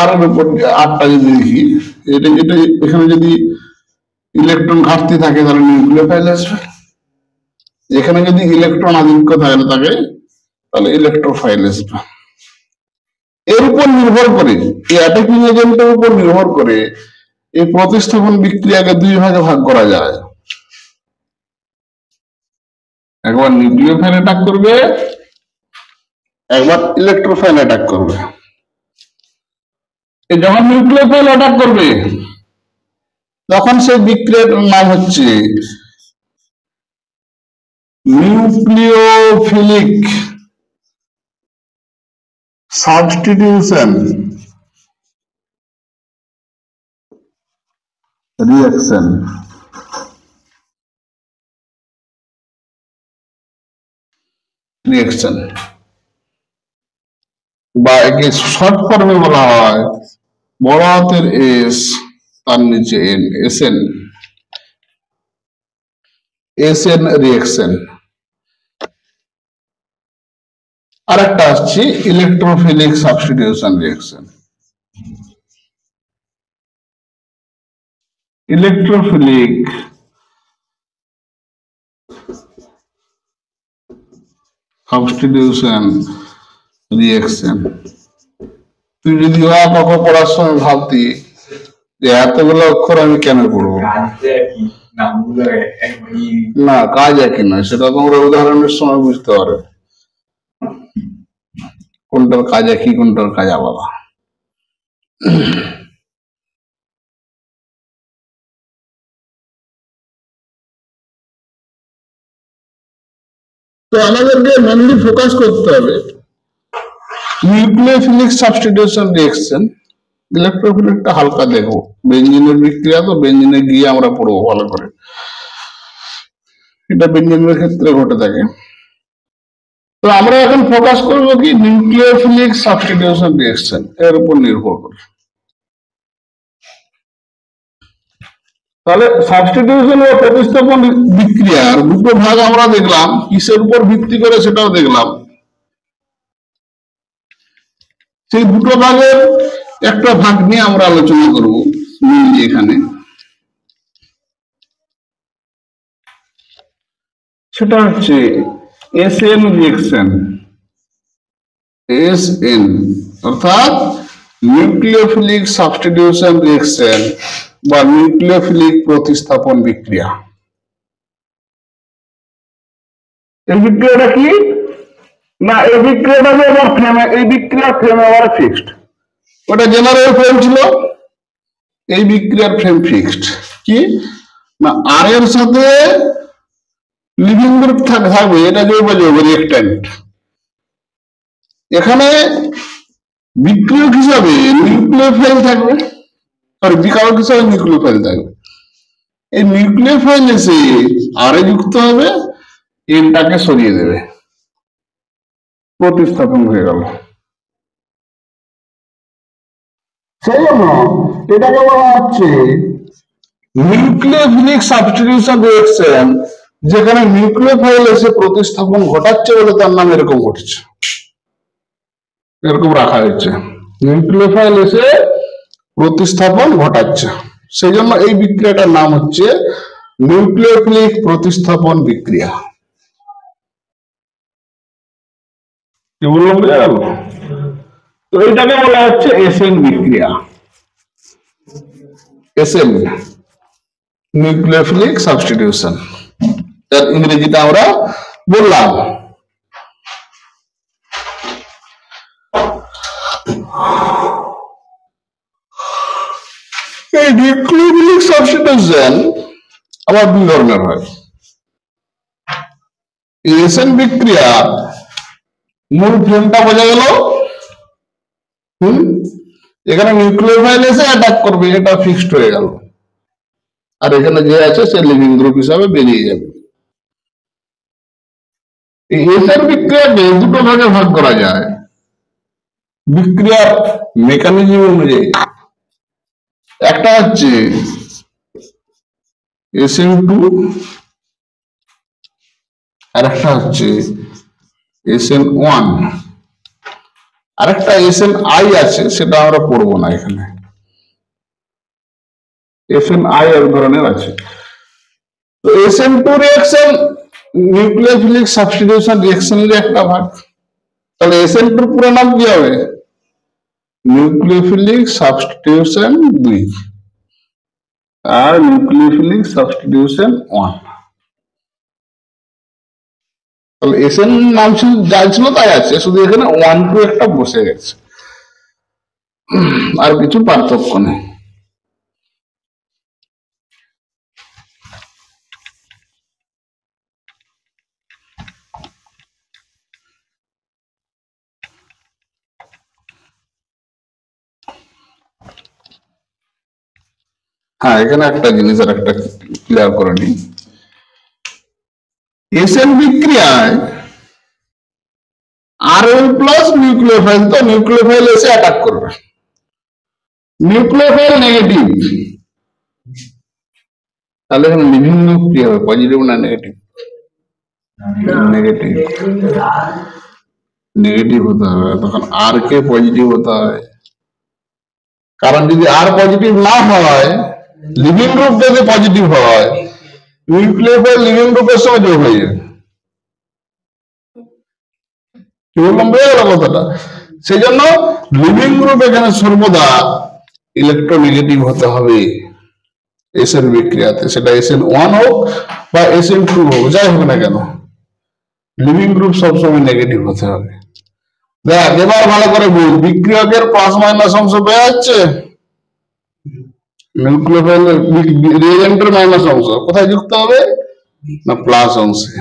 আর উপর আটটা যদি দেখি এটা এটা এখানে যদি ইলেকট্রন ঘাটতি থাকে তাহলে নিউক্লিওফাইল আসবে, এখানে যদি ইলেকট্রন আধিক্য থাকে তাহলে ইলেকট্রোফাইল আসবে। এর উপর নির্ভর করে এই অ্যাটাকিং এজেন্টের উপর নির্ভর করে এই প্রতিস্থাপন বিক্রিয়াকে দুই ভাগে ভাগ করা যায়। একবার নিউক্লিওফাইল অ্যাটাক করবে, একবার ইলেকট্রোফাইল অ্যাটাক করবে। যখন নিউক্লিওফাইল অ্যাটাক করবে তখন সেই বিক্রিয়ার নাম হচ্ছে নিউক্লিওফিলিক সাবস্টিটিউশন রিঅ্যাকশন। বা একে শর্ট ফর্মে বলা হয় বড় হাতের এস তার নিচে এন, এসএন রিঅ্যাকশন। আর একটা আসছে electrophilic substitution reaction. Electrophilic substitution reaction. তুই যদি পড়ার সময় ভাবতি যে এতগুলো অক্ষর আমি কেন পড়বো, না কাজ একই নয়, সেটা তোমরা উদাহরণের সময় বুঝতে পারবে কোনটার কাজ একই কোনটার কাজ আলাদা। তো আমাদেরকে মেনলি ফোকাস করতে হবে নিউক্লিওফিলিক সাবস্টিটিউশন রিঅ্যাকশন। ইলেকট্রোফিলিকটা হালকা দেখো, বেঞ্জিনের বিক্রিয়া তো বেঞ্জিনে গিয়ে আমরা পড়বো ভালো করে, এটা বেঞ্জিনের ক্ষেত্রে ঘটে থাকে। তো আমরা এখন ফোকাস করবো কি নিউক্লিওফিলিক সাবস্টিটিউশন রিঅ্যাকশন, এর উপর নির্ভর করে। তাহলে সাবস্টিটিউশন ও প্রতিস্থাপন বিক্রিয়ার দুটো ভাগ আমরা দেখলাম, কিসের উপর ভিত্তি করে সেটাও দেখলাম। সেই দুটো ভাগের একটা ভাগ নিয়ে আমরা আলোচনা করব এখানে, সেটা হচ্ছে এসএন রিঅ্যাকশন। এসএন অর্থাৎ নিউক্লিওফিলিক সাবস্টিটিউশন রিঅ্যাকশন বা নিউক্লিওফিলিক প্রতিস্থাপন বিক্রিয়া। এই বিক্রিয়াটা কি না, এই বিক্রিয়াটা যে আমার ফ্রেমে, এই বিক্রিয়ার ফ্রেম আবার ফিক্সড। ওটা জেনারেল ফ্রেম ছিল, এই বিক্রিয়ার ফ্রেম ফিক্সড। কি না আর এর সাথে লিভিং গ্রুপ থাকবে, এটা জৈব যৌগ রিঅ্যাক্ট্যান্ট। এখানে বিক্রিয়ক হিসাবে নিউক্লিওফাইল থাকবে, সরি বিকারক হিসাবে নিউক্লিওফাইল থাকবে। এই নিউক্লিওফাইল এসে আরে যুক্ত হবে, এনটাকে সরিয়ে দেবে, প্রতিস্থাপন হয়ে গেল। সেই জন্য এটাকে বলা হচ্ছে নিউক্লিওফিলিক সাবস্টিটিউশন রিঅ্যাকশন, যেখানে নিউক্লিওফাইল এসে প্রতিস্থাপন ঘটাচ্ছে বলে তার নাম এরকম ঘটেছে, এরকম রাখা হয়েছে, নিউক্লিওফাইল এসে প্রতিস্থাপন ঘটাচ্ছে। সেই জন্য এই বিক্রিয়াটার নাম হচ্ছে নিউক্লিওফিলিক প্রতিস্থাপন বিক্রিয়া। কি বললাম বুঝা গেল? তো এইটাকে বলা হচ্ছে এসএন বিক্রিয়া, এসএন নিউক্লিওফিলিক সাবস্টিটিউশন, তার ইংরেজিটা আমরা বললাম। এই নিউক্লিওফিলিক সাবস্টিটিউশন আবার দুই ধরনের হয়। এসএন বিক্রিয়া মূল ফ্রেমটা বোঝা গেল। এখানে নিউক্লিওফাইল এসে অ্যাটাক করবে, এটা ফিক্সড হয়ে গেল, আর এখানে যে আছে সে লিভিং গ্রুপ হিসাবে বেরিয়ে যাবে। এই এসএন বিক্রিয়াকে দুটো ভাগে ভাগ করা যায় বিক্রিয়ার মেকানিজম অনুযায়ী। একটা হচ্ছে SN2, আর একটা হচ্ছে SN1, আর একটা SNI আছে, সেটা আমরা পড়বো না এখানে। SNI এক ধরনের আছে। তো SN2 রিঅ্যাকশন নিউক্লিওফিলিক সাবস্টিটিউশন রিঅ্যাকশনের একটা ভাগ। তাহলে SN2 পুরো নাম কি হবে? নিউক্লিওফিলিক সাবস্টিটিউশন 2 আর নিউক্লিওফিলিক সাবস্টিটিউশন 1। তাহলে SN নাম ছিল যা ছিল তাই আছে, শুধু এখানে 1-2 একটা বসে গেছে, আর কিছু পার্থক্য নেই। হ্যাঁ, এখানে একটা জিনিস আর একটা ক্লিয়ার করে নিই। এসএন বিক্রিয়ায় আরএল প্লাস নিউক্লিওফাইল, তো নিউক্লিওফাইল এসে অ্যাটাক করবে। নিউক্লিওফাইল নেগেটিভ, তাহলে এখানে লিভিং গ্রুপ কি হবে? পজিটিভ না নেগেটিভ? নেগেটিভ, নেগেটিভ হতে হবে, তখন আর কে পজিটিভ হতে হবে। কারণ যদি আর পজিটিভ না হয়, লিভিং গ্রুপ যদি পজিটিভ হয়, নিউক্লিওফাইল লিভিং গ্রুপের সঙ্গে যোগ হয়ে যাবে। কি বললাম বুঝে গেল কথাটা? সেই জন্য লিভিং গ্রুপ এখানে সর্বদা ইলেকট্রোনেগেটিভ হতে হবে এসএন বিক্রিয়াতে, সেটা SN1 হোক বা SN2 হোক, যাই হোক না কেন, লিভিং গ্রুপ সবসময় নেগেটিভ হতে হবে। দেখ এবার ভালো করে বুঝ, বিক্রিয়কের প্লাস মাইনাস অংশ পেয়ে যাচ্ছে, নিউক্লিওফাইল রিএজেন্টের মাইনাস অংশ কোথায় যুক্ত হবে? না প্লাস অংশে।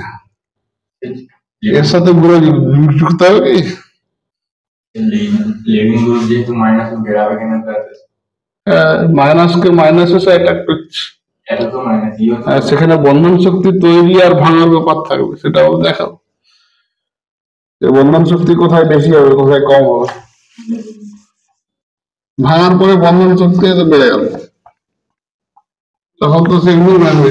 এর সাথে পুরো যুক্ত হবে কি? লিভিং গ্রুপ যেহেতু মাইনাস বেরাবে কেন? মাইনাসকে মাইনাসের সাথে অ্যাটাক করছে, সেখানে বন্ধন শক্তি তৈরি আর ভাঙার ব্যাপার থাকবে, সেটাও দেখাবো। বন্ধন শক্তি কোথায় বেশি হবে, কোথায় কম হবে, ভাঙার পরে বন্ধন শক্তি বেড়ে গেল, তখন তো সেগুলো মানবে।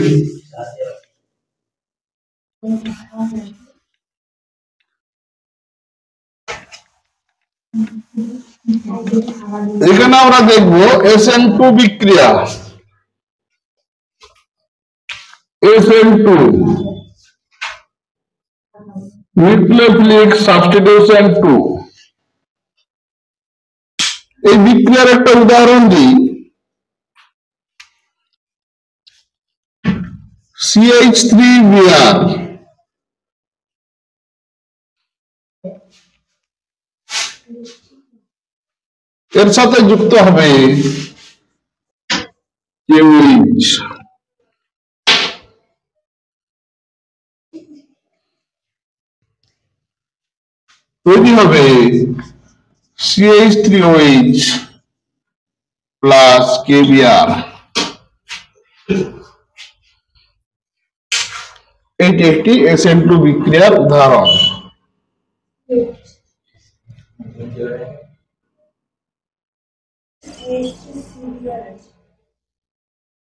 এখানে আমরা দেখবো SN2 বিক্রিয়া, SN2 নিউক্লিওফিলিক সাবস্টিটিউশন 2। এই বিক্রিয়ার একটা উদাহরণ দিই, CH3Br এর সাথে যুক্ত হবে KOH। তৈরি হবে CH3OH প্লাস KBr। এটি একটি SN2 বিক্রিয়ার উদাহরণ।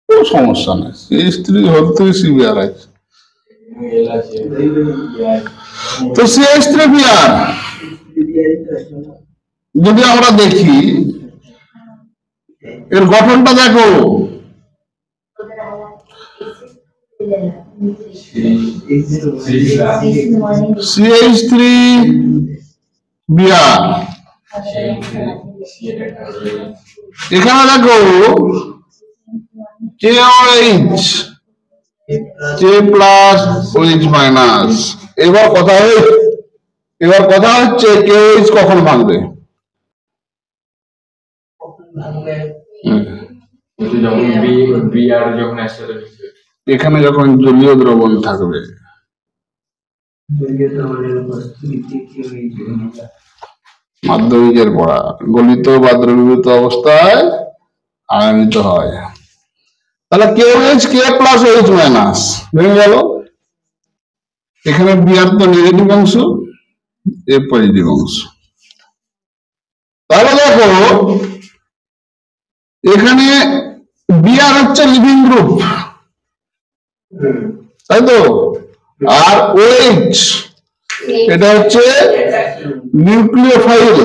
কোনো সমস্যা নেই, CH3 হতে CBr আছে। তো CH3Br যদি আমরা দেখি এর গঠনটা দেখো, CH3Br এখানে দেখো KOH K plus OH minus. এবার কথা হচ্ছে KOH কখন ভাঙবে? এখানে যখন জলীয় দ্রবণ থাকবে, মাধ্যমিকের পড়া, গলিত বা দ্রবীভূত অবস্থায় আয়নিত হয়। তাহলে KOH K plus OH minus ভেঙে গেল। এখানে Br তো নেগেটিভ অংশ, A পজিটিভ অংশ। তাহলে দেখো এখানে Br হচ্ছে লিভিং গ্রুপ, তাই তো, আর OH এটা হচ্ছে নিউক্লিওফাইল,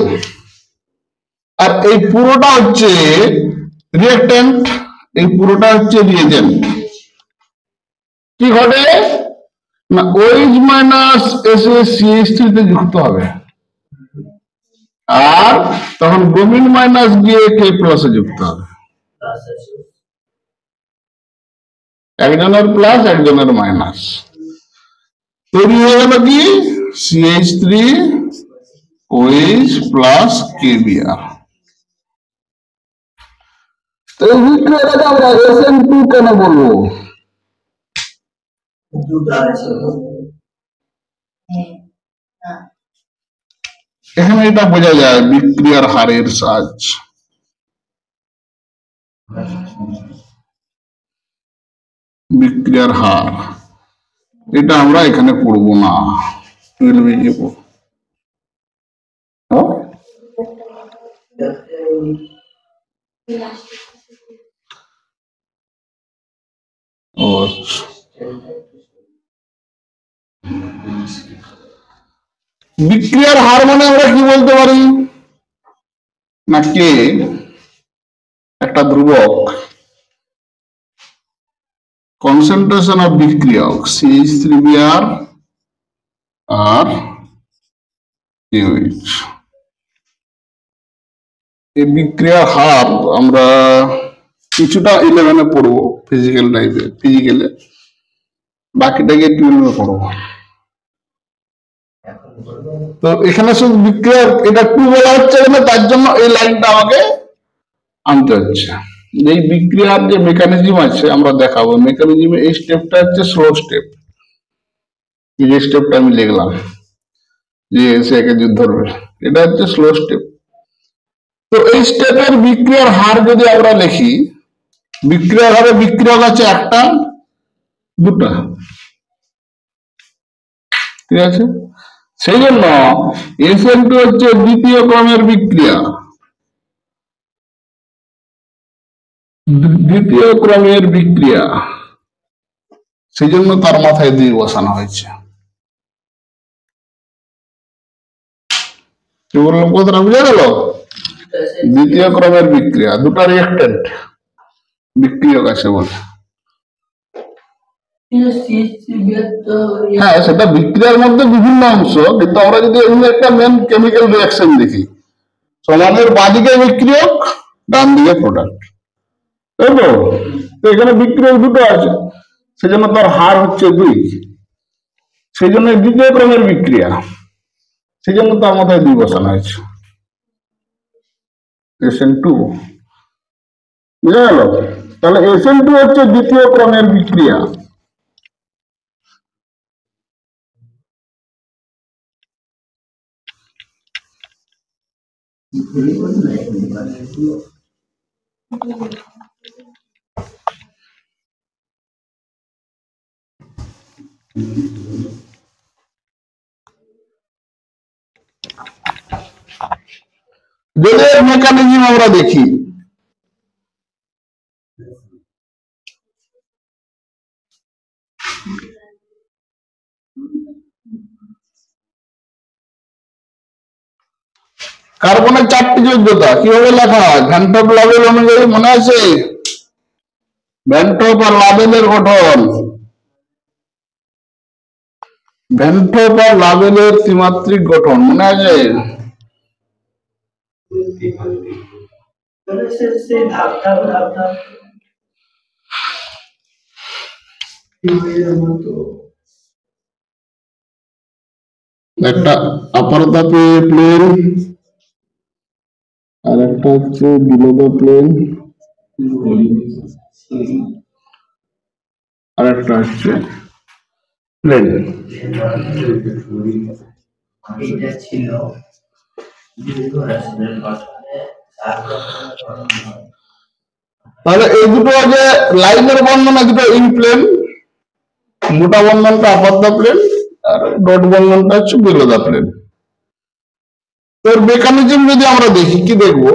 আর এই পুরোটা হচ্ছে রিঅ্যাকট্যান্ট, এই পুরোটা হচ্ছে রিএজেন্ট। কি ঘটে না OH মাইনাস এসে CH3 তে যুক্ত হবে, আর তখন ব্রোমিন মাইনাস গিয়ে K প্লাসে যুক্ত হবে। একজনের প্লাস একজনের মাইনাস, তৈরি হয়ে গেল কি CH3OH প্লাস KBr। তো এই বিক্রিয়াটাকে আমরা SN2 কেন বলবো? এখানে এটা বোঝা যায় বিক্রিয়ার হারের সাহায্য। বিক্রিয়ার হার এটা আমরা এখানে পড়বো না, 12 পড়ব। বিক্রিয়ার হার মানে আমরা কি বলতে পারি না, কে একটা ধ্রুবক, কনসেন্ট্রেশন অফ বিক্রিয়ক CH3Br আর KOH। এই বিক্রিয়ার হার আমরা কিছুটা 11-এ পড়বো, ফিজিক্যালে, বাকিটাকে 12-এ পড়বো। তো এখানে শুধু বিক্রিয়ার এটা 2 বলা হচ্ছে, তার জন্য এই লাইনটা আমাকে আনতে হচ্ছে। এই বিক্রিয়ার যে মেকানিজম আছে আমরা দেখাবো, মেকানিজমে এই স্টেপটা হচ্ছে স্লো স্টেপ। এই যে স্টেপটা আমি লিখলাম যে এসে একে যুদ্ধ ধরবে, এটা হচ্ছে স্লো স্টেপ। তো এই স্টেপের বিক্রিয়ার হার যদি আমরা লিখি, বিক্রিয়ার হারে বিক্রিয়ক আছে একটা দুটা, ঠিক আছে, সেই জন্য SN2 হচ্ছে দ্বিতীয় ক্রমের বিক্রিয়া। দ্বিতীয় ক্রমের বিক্রিয়া, সেই জন্য তার মাথায় 2 বসানো হয়েছে। কি বললাম, কথাটা বুঝা গেল? দ্বিতীয় ক্রমের বিক্রিয়া, দুটা রিঅ্যাকট্যান্ট বিক্রিয়ক আছে বলে। হ্যাঁ, সেটা বিক্রিয়ার মধ্যে বিভিন্ন অংশ, কিন্তু আমরা যদি এখানে একটা মেন কেমিক্যাল রিঅ্যাকশন দেখি, সমানের বাঁদিকে বিক্রিয়ক, ডান দিকে প্রোডাক্ট, তাই তো? এখানে বিক্রিয়ক দুটো আছে, সেজন্য তার হার হচ্ছে 2, সেই জন্য দ্বিতীয় ক্রমের বিক্রিয়া, সেই জন্য তার মাথায় 2 বসানো হয়েছে, SN2। বুঝা গেল? তাহলে SN2 হচ্ছে দ্বিতীয় ক্রমের বিক্রিয়া। যদি এর মেকানিজম আমরা দেখি, কার্বনের 4টি যোগ্যতা কিভাবে লেখা হয়? ভ্যান টপ লাবেল অনুযায়ী মনে আছে? ভ্যান টপ আর লাবেলের গঠন, ভ্যান টপ আর লাবেলের ত্রিমাত্রিক গঠন মনে আছে? একটা আপার ধাপে প্লেন আর একটা হচ্ছে বিলো দ্য প্লেন আর একটা হচ্ছে প্লেন। তাহলে এই দুটো যে লাইনের বর্ণনা দুটো ইন প্লেন, মোটা বন্ধনটা আপার দা প্লেন আর ডট বন্ধনটা হচ্ছে বিলো দা প্লেন। তোর মেকানিজম যদি আমরা দেখি কি দেখবো?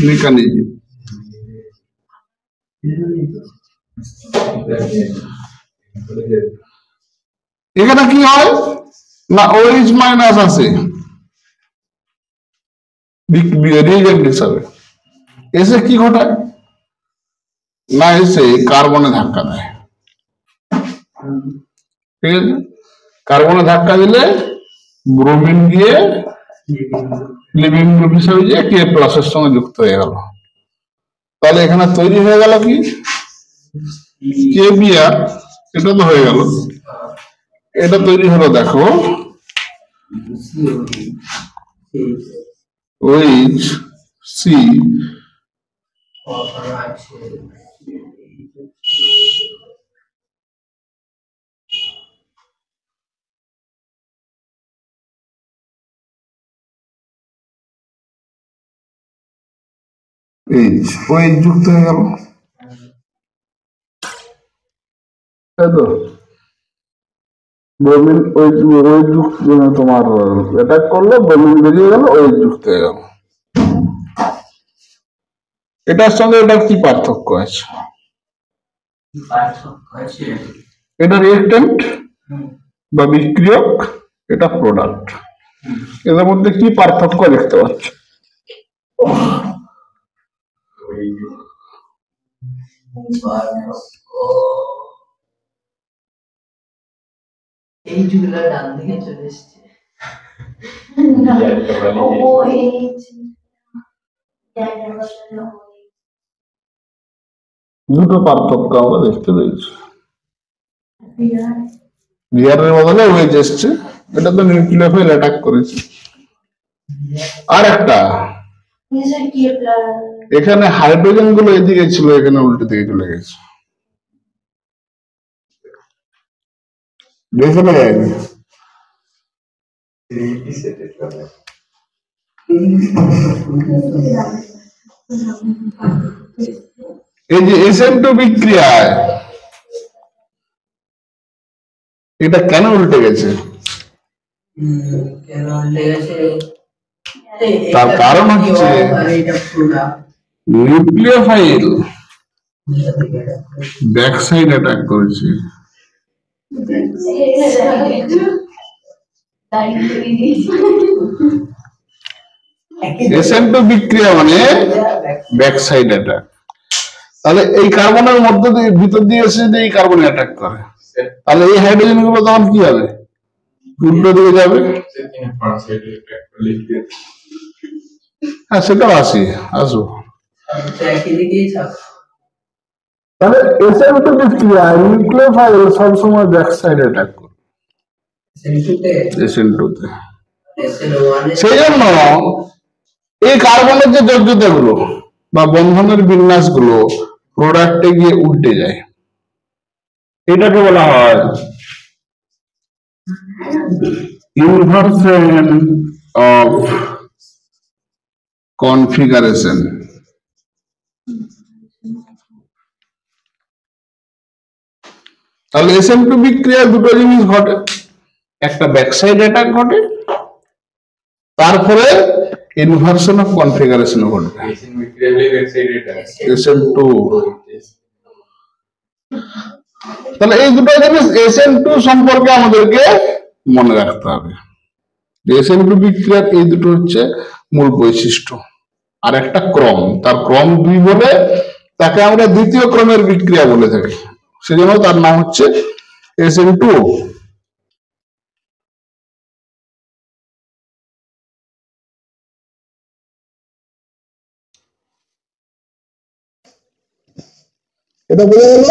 মেকানিজম এখানে কি হয় না, ওএইচ মাইনাস আছে রিএজেন্ট হিসাবে, এসে কি ঘটায় না, এসে কার্বনে ধাক্কা দেয়। ঠিক আছে, কার্বনে ধাক্কা দিলে ব্রোমিন গিয়ে লিভিং গ্রুপ হিসাবে যে কে প্লাসের সঙ্গে যুক্ত হয়ে গেল। তাহলে এখানে তৈরি হয়ে গেল কি কে বিআর, এটা তো হয়ে গেল। এটা তৈরি হলো দেখো ওইচ সি এইচ, ওইচ যুক্ত হয়ে গেল, তাই তো? ব্রোমিন ওইচ যুক্ত তোমার অ্যাটাক করলো, ব্রোমিন বেরিয়ে গেল, ওইচ যুক্ত হয়ে গেল। এটার সঙ্গে এটার কি পার্থক্য আছে? এটা রিঅ্যাক্ট্যান্ট বা বিক্রিয়ক, এটা প্রোডাক্ট। এদের মধ্যে কি পার্থক্য দেখতে পাচ্ছ? এই যুগলা ডান দিকে চলে এসছে। দুটো পার্থক্য আমরা দেখতে পেয়েছি। বিআরের বদলে ওয়েজ এসছে, এটা তো নিউক্লিওফাইল অ্যাটাক করেছে। আর একটা এখানে হাইড্রোজেন গুলো এদিকে ছিল, এখানে উল্টো দিকে চলে গেছে, দেখে না যায়নি। এই যে SN2 বিক্রিয়ায় এটা কেন উল্টে গেছে? তার কারণ হচ্ছে নিউক্লিওফাইল ব্যাক সাইড অ্যাটাক করেছে। SN2 বিক্রিয়া মানে ব্যাক সাইড অ্যাটাক। তাহলে এই কার্বনের মধ্য দিয়ে ভিতর দিয়ে এসে এই কার্বন অ্যাটাক করে, তাহলে এই হাইড্রোজেন গুলো তখন কি হবে? উল্টো দিকে যাবে। হ্যাঁ, সেটাও আসবো। তাহলে SN2 বিক্রিয়া নিউক্লিওফাইল সবসময় ব্যাক সাইড অ্যাটাক করে SN2 তে। সেই জন্য এই কার্বনের যে যোগ্যতা গুলো বা বন্ধনের বিন্যাস গুলো প্রোডাক্টে গিয়ে উল্টে যায়, এটাকে বলা হয় ইনভার্সন অফ কনফিগারেশন। তাহলে SN2 বিক্রিয়া দুটো জিনিস ঘটে, একটা ব্যাকসাইড অ্যাটাক ঘটে, তারপরে ইনভার্সন অফ কনফিগারেশন ঘটবে। এশিয়ান বিক্রিয়া হলে ওয়েবসাইট এটা SN2, তাহলে এই দুটো জিনিস SN2 সম্পর্কে আমাদেরকে মনে রাখতে হবে। SN2 বিক্রিয়ার এই দুটো হচ্ছে মূল বৈশিষ্ট্য, আর একটা ক্রম, তার ক্রম 2 বলে তাকে আমরা দ্বিতীয় ক্রমের বিক্রিয়া বলে থাকি, সেজন্য তার নাম হচ্ছে SN2। এটা বোঝা গেল?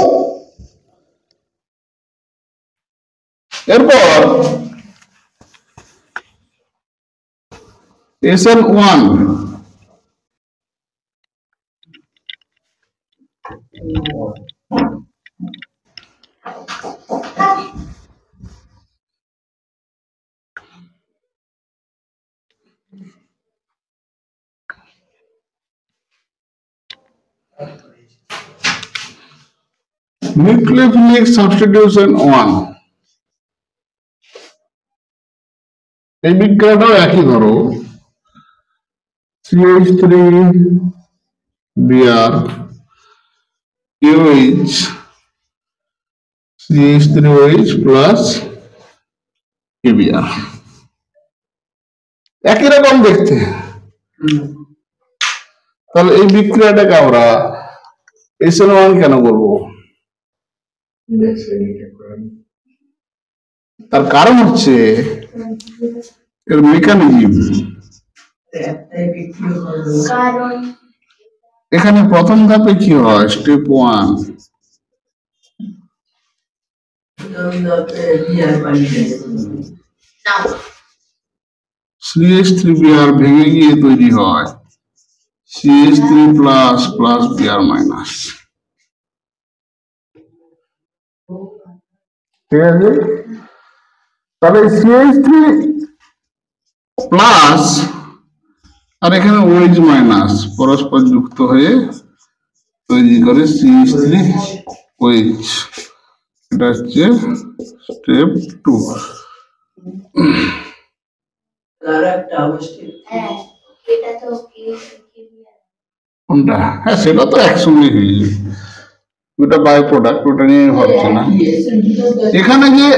এরপর SN1, নিউক্লিওফিলিক সাবস্টিটিউশন 1। এই বিক্রিয়াটাও একই, ধরো CH3Br KOH CH3OH plus KBr, একই রকম দেখতে। তাহলে এই বিক্রিয়াটাকে আমরা SN1 কেন বলবো? তার কারণ হচ্ছে এর মেকানিজম। এখানে প্রথম ধাপে কি হয়, স্টেপ 1, CH3Br ভেঙে গিয়ে তৈরি হয় CH3 plus plus Br minus. ঠিক আছে, তাহলে CH3 প্লাস আর এখানে OH মাইনাস পরস্পর যুক্ত হয়ে তৈরি করে CH3OH। এটা হচ্ছে স্টেপ 2। কোনটা? হ্যাঁ, সেটা তো একসঙ্গে হয়ে যাবে, ওটা বাই প্রোডাক্ট, ওটা নিয়ে ভাবছে না। এখানে যে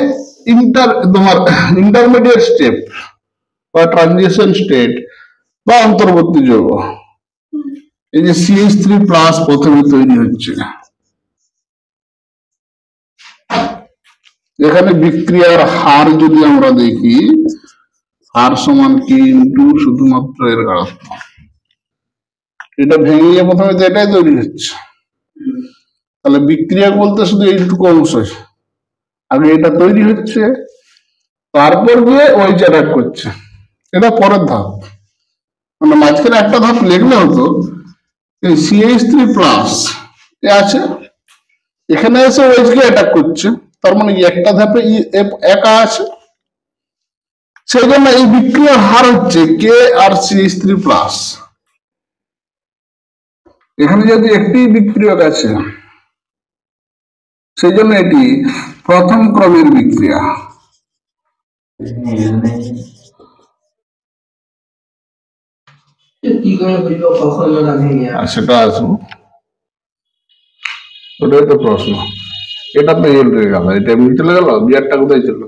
তোমার ইন্টারমিডিয়েট স্টেপ বা ট্রানজিশন স্টেট বা অন্তর্বর্তী যৌগ, এই যে CH3 প্লাস প্রথমে তৈরি হচ্ছে, এখানে বিক্রিয়ার হার যদি আমরা দেখি, হার সমান কি ইন্টু শুধুমাত্র এর ঘনত্ব। এটা ভেঙে গিয়ে প্রথমে তো এটাই তৈরি হচ্ছে, তাহলে বিক্রিয়া বলতে শুধু এইটুকু অংশ, আগে এটা তৈরি হচ্ছে, তারপর গিয়ে ওই অ্যাটাক করছে, এটা পরের ধাপ। মানে মাঝখানে একটা ধাপ লিখলে হতো, এই CH3 প্লাস এ আছে, এখানে এসে ওইচ কে অ্যাটাক করছে, তার মানে একটা ধাপে একা আছে, সেই জন্য এই বিক্রিয়ার হার হচ্ছে কে আর CH3 প্লাস। এখানে যদি একটি বিক্রিয়ক আছে, সেই জন্য এটি প্রথম ক্রমের বিক্রিয়া। সেটা আসবো, ওটাই তো প্রশ্ন। এটা তো এল হয়ে গেল, এটা এমনি চলে গেল, বিয়ারটা কোথায় ছিল,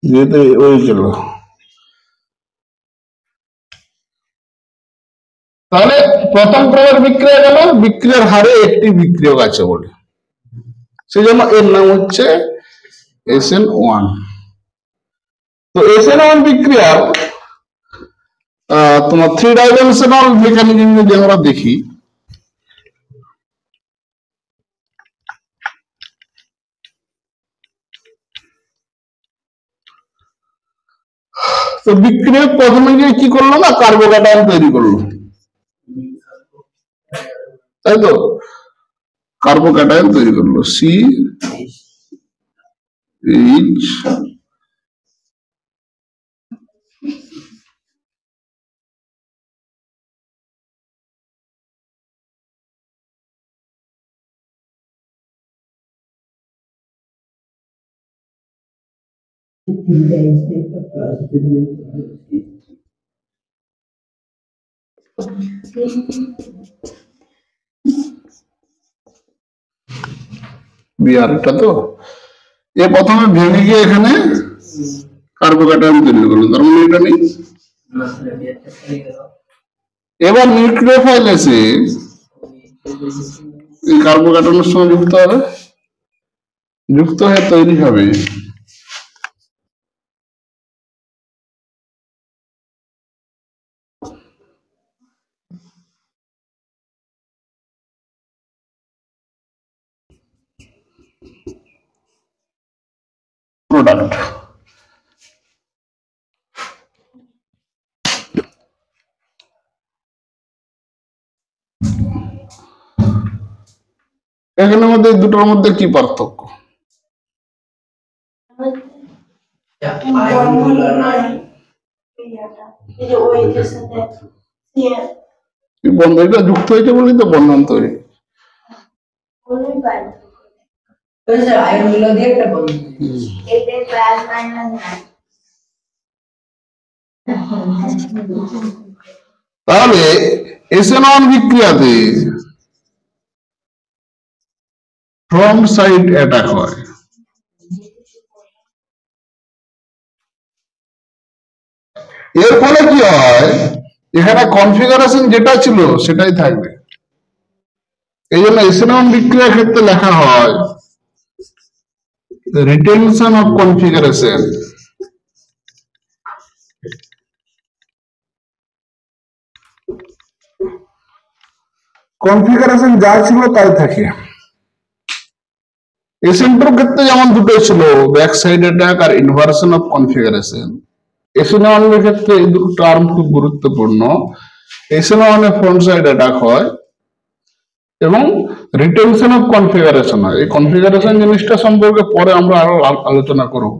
যেহেতু ওই ছিল। তাহলে প্রথম ক্রমের বিক্রিয়া গেল, বিক্রিয়ার হারে একটি বিক্রিয়ক আছে বলে, সেই জন্য এর নাম হচ্ছে SN1। তো SN1 বিক্রিয়া তোমার 3 ডাইমেনশনাল মেকানিজম যদি আমরা দেখি, তো বিক্রিয়ক প্রথমে গিয়ে কি করলো না, কার্বোক্যাটায়ন তৈরি করলো, তাই তো, কার্বোক্যাটায়ন তৈরি করলো CH বিআর এটা তো এ প্রথমে ভেঙে গিয়ে এখানে কার্বোক্যাটায়ন তৈরি করলো, তার মানে এটা নেই। এবার নিউক্লিওফাইল এসে এই কার্বোক্যাটায়নের সঙ্গে যুক্ত হবে, যুক্ত হয়ে তৈরি হবে প্রোডাক্ট। এখানের মধ্যে দুটোর মধ্যে কি পার্থক্য? বন্ধন এটা যুক্ত হয়েছে বলেই তো বন্ধন তৈরি। তাহলে SN1 বিক্রিয়াতে ফ্রন্ট সাইড অ্যাটাক হয়, এর ফলে কি হয়, এখানে কনফিগারেশন যেটা ছিল সেটাই থাকবে। এই জন্য SN1 বিক্রিয়ার ক্ষেত্রে লেখা হয় রিটেনশন অফ কনফিগারেশন। কনফিগারেশন যা ছিল তাই থাকে। SN2 এর ক্ষেত্রে যেমন দুটো ছিল, ব্যাক সাইড অ্যাটাক আর ইনভার্সন অফ কনফিগারেশন। SN1 এর ক্ষেত্রে এই দুটো টার্ম খুব গুরুত্বপূর্ণ। SN1 এ ফ্রন্ট সাইড অ্যাটাক হয় এবং রিটেনশন অফ কনফিগারেশন হয়। এই কনফিগারেশন জিনিসটা সম্পর্কে পরে আমরা আরো আলোচনা করব।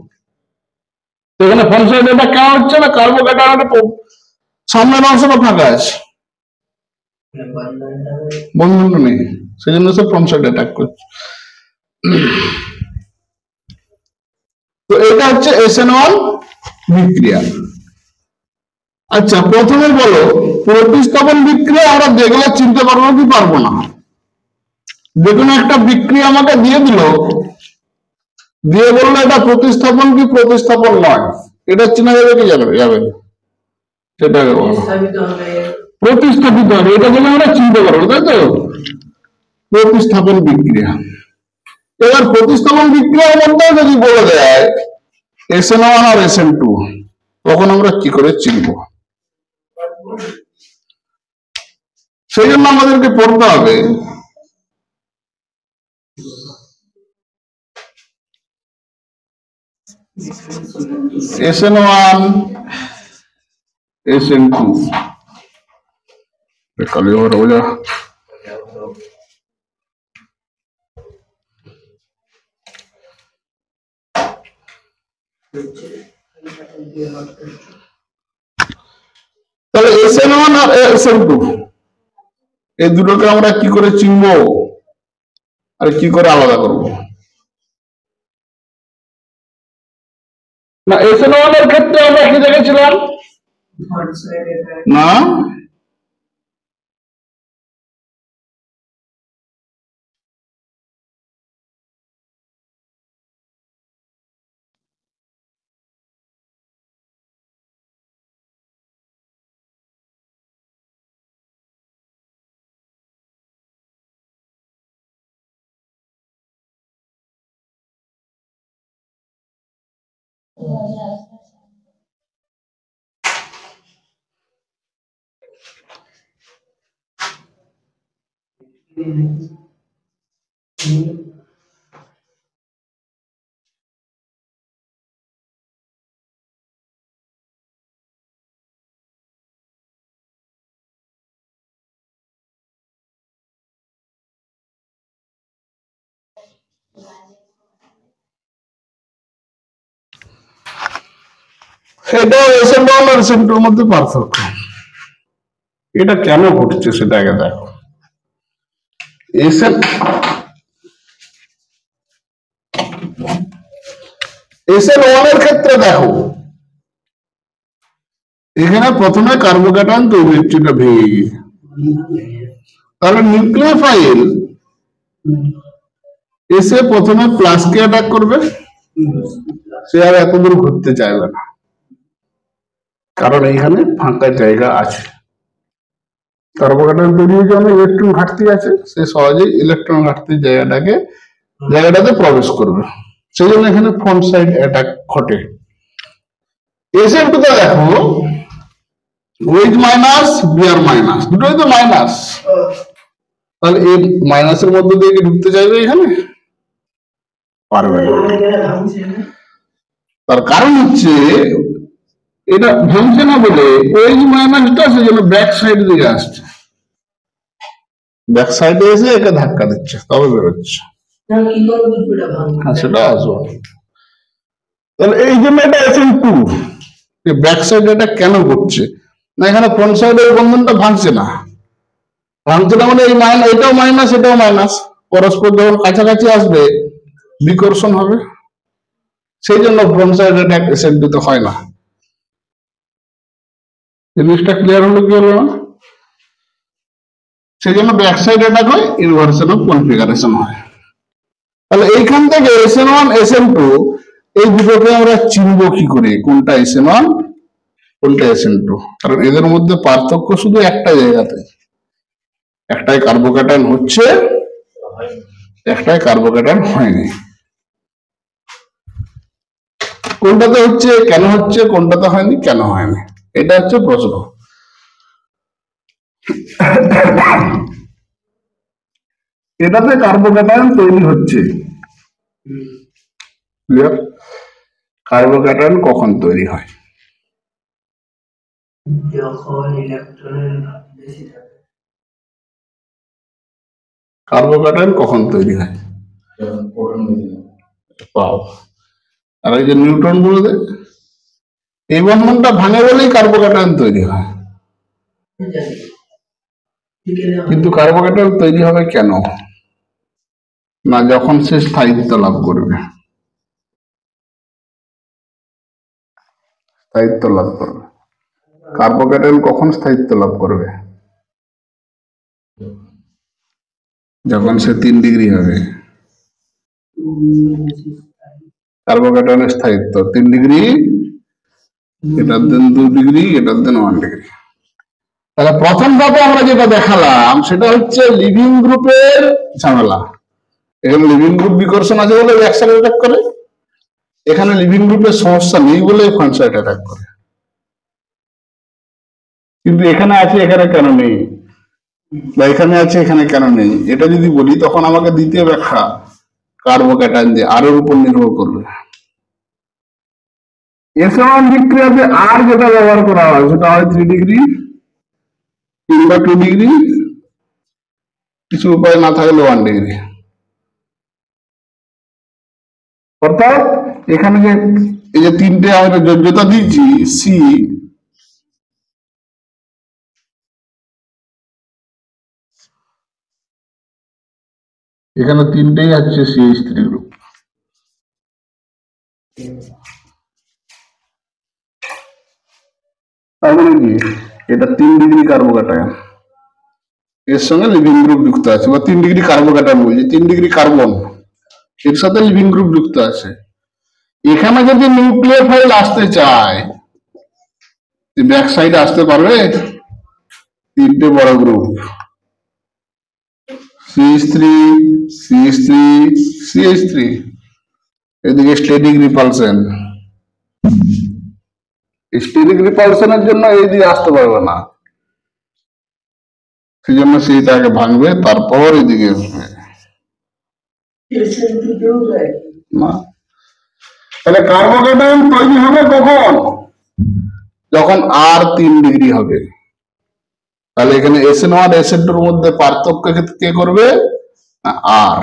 এখানে ফ্রন্ট সাইড অ্যাটাক কেন হচ্ছে না, কার্বোক্যাটায়নের সামনের অংশটা ফাঁকা আছে, বন্ধন নেই, সেই জন্য সে ফ্রন্ট সাইড অ্যাটাক করছে। তো এটা হচ্ছে SN1 বিক্রিয়া। আচ্ছা, প্রথমে বলো প্রতিস্থাপন বিক্রিয়া আমরা দেখলে চিনতে পারবো কি পারবো না? যে কোনো একটা বিক্রিয়া আমাকে দিয়ে দিল, দিয়ে বললো এটা প্রতিস্থাপন কি প্রতিস্থাপন নয়, এটা চেনা যাবে কি যাবে সেটা প্রতিস্থাপিত হবে, এটা বলে আমরা চিনতে পারবো, তাই তো? প্রতিস্থাপন বিক্রিয়া। এবার প্রতিস্থাপন বিক্রিয়ার মধ্যে যদি বলে দেয় SN1 আর SN2, তখন আমরা কি করে চিনব? সেই জন্য আমাদেরকে পড়তে হবে SN1 SN2 কালি हो जा। তাহলে SN1 আর SN2 এই দুটোকে আমরা কি করে চিনবো আর কি করে আলাদা করব? না, SN1 এর ক্ষেত্রে আমরা কি দেখেছিলাম না, এটা SN1 আর SN2 এর মধ্যে পার্থক্য। এটা কেন ঘটছে সেটা আগে দেখো। SN1 এর ক্ষেত্রে দেখো এখানে প্রথমে কার্বোক্যাটায়ন তৈরি হচ্ছে, এটা ভেঙে গিয়ে, তাহলে নিউক্লিওফাইল এসে প্রথমে প্লাসকে অ্যাটাক করবে, সে আর এতদূর ঘুরতে চাইবে না, কারণ এইখানে ফাঁকা জায়গা আছে। কার্বোক্যাটায়ন তৈরি হয়েছে, অনেক ইলেকট্রন ঘাটতি আছে, সে সহজেই ইলেকট্রন ঘাটতির জায়গাটাতে প্রবেশ করবে, সেই জন্য এখানে ফ্রন্ট সাইড অ্যাটাক ঘটে। SN2 দেখো ওয়েজ মাইনাস বিয়ার মাইনাস, দুটোই তো মাইনাস, তাহলে এই মাইনাসের মধ্যে দিয়ে কি ঢুকতে চাইবে? এখানে পারবে না। তার কারণ হচ্ছে এটা ভাঙছে না বলে ওয়েজ মাইনাসটা সেজন্য ব্যাক সাইড দিকে আসছে, ব্যাক সাইডে এসে একে ধাক্কা দিচ্ছে, তবে বেরোচ্ছে। সেটা আসবো। তাহলে এই জন্য এটা SN2 ব্যাক সাইড এটা কেন করছে না? এখানে ফ্রন্ট সাইডের বন্ধনটা ভাঙছে না, মানে এই এটাও মাইনাস এটাও মাইনাস, পরস্পর যখন কাছাকাছি আসবে বিকর্ষণ হবে, সেই জন্য ফ্রন্ট সাইড অ্যাটাক SN2 তে হয় না। জিনিসটা ক্লিয়ার হলো কি হলো না? সেই জন্য ব্যাক সাইড অ্যাটাক হয়, ইনভার্সন অফ কনফিগারেশন হয়। তাহলে এইখান থেকে SN1 SN2 এই দুটোকে আমরা চিনবো কি করে, কোনটা SN1 কোনটা SN2? কারণ এদের মধ্যে পার্থক্য শুধু একটা জায়গাতে, একটাই কার্বোক্যাটায়ন হচ্ছে, একটাই কার্বোক্যাটায়ন হয়নি। কোনটাতে হচ্ছে কেন হচ্ছে, কোনটাতে হয়নি কেন হয়নি, এটা হচ্ছে প্রশ্ন। এটাতে কার্বোক্যাটায়ন তৈরি হচ্ছে, কার্বোক্যাটায়ন কখন তৈরি হয়? যখন ইলেকট্রনের বেশি থাকে। কার্বোক্যাটায়ন কখন তৈরি হয়? পাও। আর এই যে নিউট্রন বলে দেয়, এই বন্ধনটা ভাঙে বলেই কার্বোক্যাটায়ন তৈরি হয়। কিন্তু কার্বোক্যাটায়ন তৈরি হবে কেন না? যখন সে স্থায়িত্ব লাভ করবে, স্থায়িত্ব লাভ করবে। কার্বোক্যাটায়ন কখন স্থায়িত্ব লাভ করবে? যখন সে 3 ডিগ্রি হবে। কার্বোক্যাটায়নের স্থায়িত্ব 3 ডিগ্রি, এটার দেন 2 ডিগ্রি, এটার দেন 1 ডিগ্রি। তাহলে প্রথম ধাপে আমরা যেটা দেখালাম সেটা হচ্ছে লিভিং গ্রুপের ঝামেলা। এখানে লিভিং গ্রুপ বিকর্ষণ আছে বলে ব্যাক সাইড অ্যাটাক করে, এখানে লিভিং গ্রুপের সমস্যা নেই বলে ফ্রন্ট সাইড অ্যাটাক করে। কিন্তু এখানে আছে, এখানে কেন নেই, বা এখানে আছে এখানে কেন নেই, এটা যদি বলি তখন আমাকে দ্বিতীয় ব্যাখ্যা কার্বোক্যাটায়ন দিয়ে আর এর উপর নির্ভর করবে। SN1 বিক্রিয়াতে আর যেটা ব্যবহার করা হয় সেটা হয় 3 ডিগ্রি কিংবা 2 ডিগ্রি, কিছু উপায় না থাকলে 1 ডিগ্রি। অর্থাৎ এখানে যে এই যে তিনটে আমরা যোগ্যতা দিচ্ছি, সি, এখানে তিনটেই আছে CH3 গ্রুপ। তার মানে কি এটা 3 ডিগ্রি কার্বোক্যাটায়ন, এর সঙ্গে লিভিং গ্রুপ যুক্ত আছে, বা 3 ডিগ্রি কার্বোক্যাটায়ন বলছি, 3 ডিগ্রি কার্বন, এর সাথে লিভিং গ্রুপ যুক্ত আছে। এখানে যদি নিউক্লিওফাইল আসতে চায়, ব্যাক সাইডে আসতে পারবে? তিনটে বড় গ্রুপ CH3 CH3 CH3, এদিকে স্টেরিক রিপালশন, স্টেরিক রিপালশনের জন্য এইদিকে আসতে পারবে না, সেই জন্য সেইটাকে ভাঙবে, তারপর এদিকে আসবে না। তাহলে কার্বোক্যাটায়ন তৈরি হবে কখন? যখন আর 3 ডিগ্রি হবে। তাহলে এখানে SN1 SN2 এর মধ্যে পার্থক্য কে করবে? আর।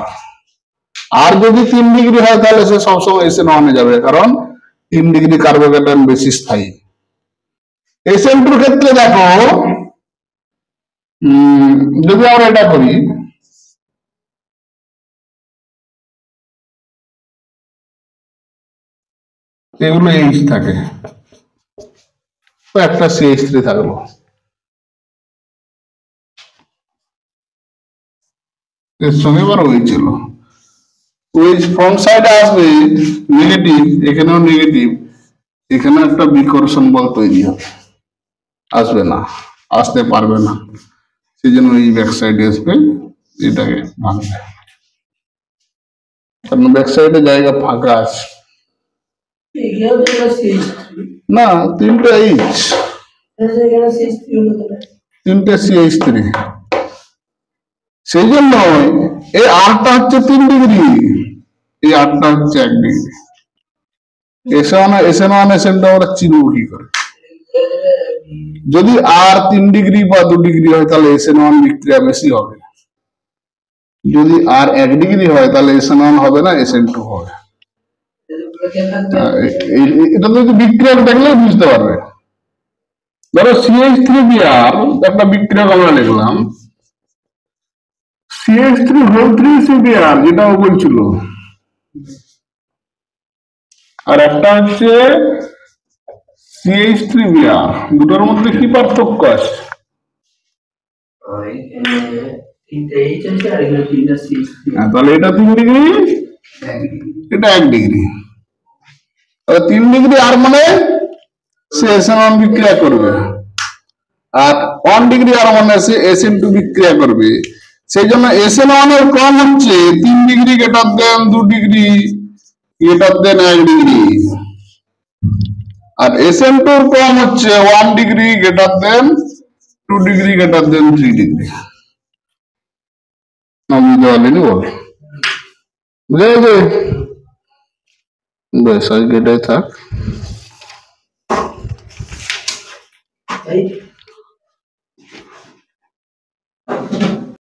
আর যদি 3 ডিগ্রি হয় তাহলে সে সবসময় SN1 এ যাবে, কারণ 3 ডিগ্রি কার্বোক্যাটায়ন বেশি স্থায়ী। SN2 এর ক্ষেত্রে দেখো, যদি আমরা এটা করি, এগুলো এইচ থাকে, তো একটা CH3 থাকলো। এর সঙ্গে এবার ওই ছিল, ওই ফ্রন্ট সাইডে আসবে নেগেটিভ, এখানেও নেগেটিভ, এখানে একটা বিকর্ষণ বল তৈরি হবে, আসবে না, আসতে পারবে না, সেই জন্য এই ব্যাক সাইডে আসবে, এটাকে ভাঙবে, কারণ ব্যাক সাইডে জায়গা ফাঁকা আছে। এখানেও তো একটা CH3 না, তিনটে এইচ, এখানে CH3 হলো তো না তিনটে CH3, সেই জন্য এই আরটা হচ্ছে 3 ডিগ্রি, এই আরটা হচ্ছে 1 ডিগ্রি। SN1 SN2 আমরা চিনব কি করে? যদি আর 3 ডিগ্রি বা 2 ডিগ্রি হয় তাহলে SN1 বিক্রিয়া বেশি হবে, যদি আর 1 ডিগ্রি হয় তাহলে SN1 হবে না, SN2 হবে। এটা তো বিক্রিয়া দেখলে বুঝতে পারবে। ধরো CH3Br একটা বিক্রিয়া আমরা লিখলাম, CH3CBr যেটা ও বলছিল, আর একটা হচ্ছে CH3Br, দুটোর মধ্যে কি পার্থক্য আছে? তিনটে H আছে আর এখানে তিনটা CH3 তাহলে এটা 3 ডিগ্রি, এটা 1 ডিগ্রি, তাহলে 3 ডিগ্রি আর মানে সে SN1 বিক্রিয়া করবে, আর 1 ডিগ্রি আর মানে সে SN2 বিক্রিয়া করবে। সেই জন্য SN1 এর ক্রম হচ্ছে 3 degree greater than 2 degree greater than 1 degree, আর SN2 এর ক্রম হচ্ছে 1 degree greater than 2 degree greater than 3 degree. আমি বলিনি বল, বুঝে গেছে? বেশ, আজকে এটাই থাক। এই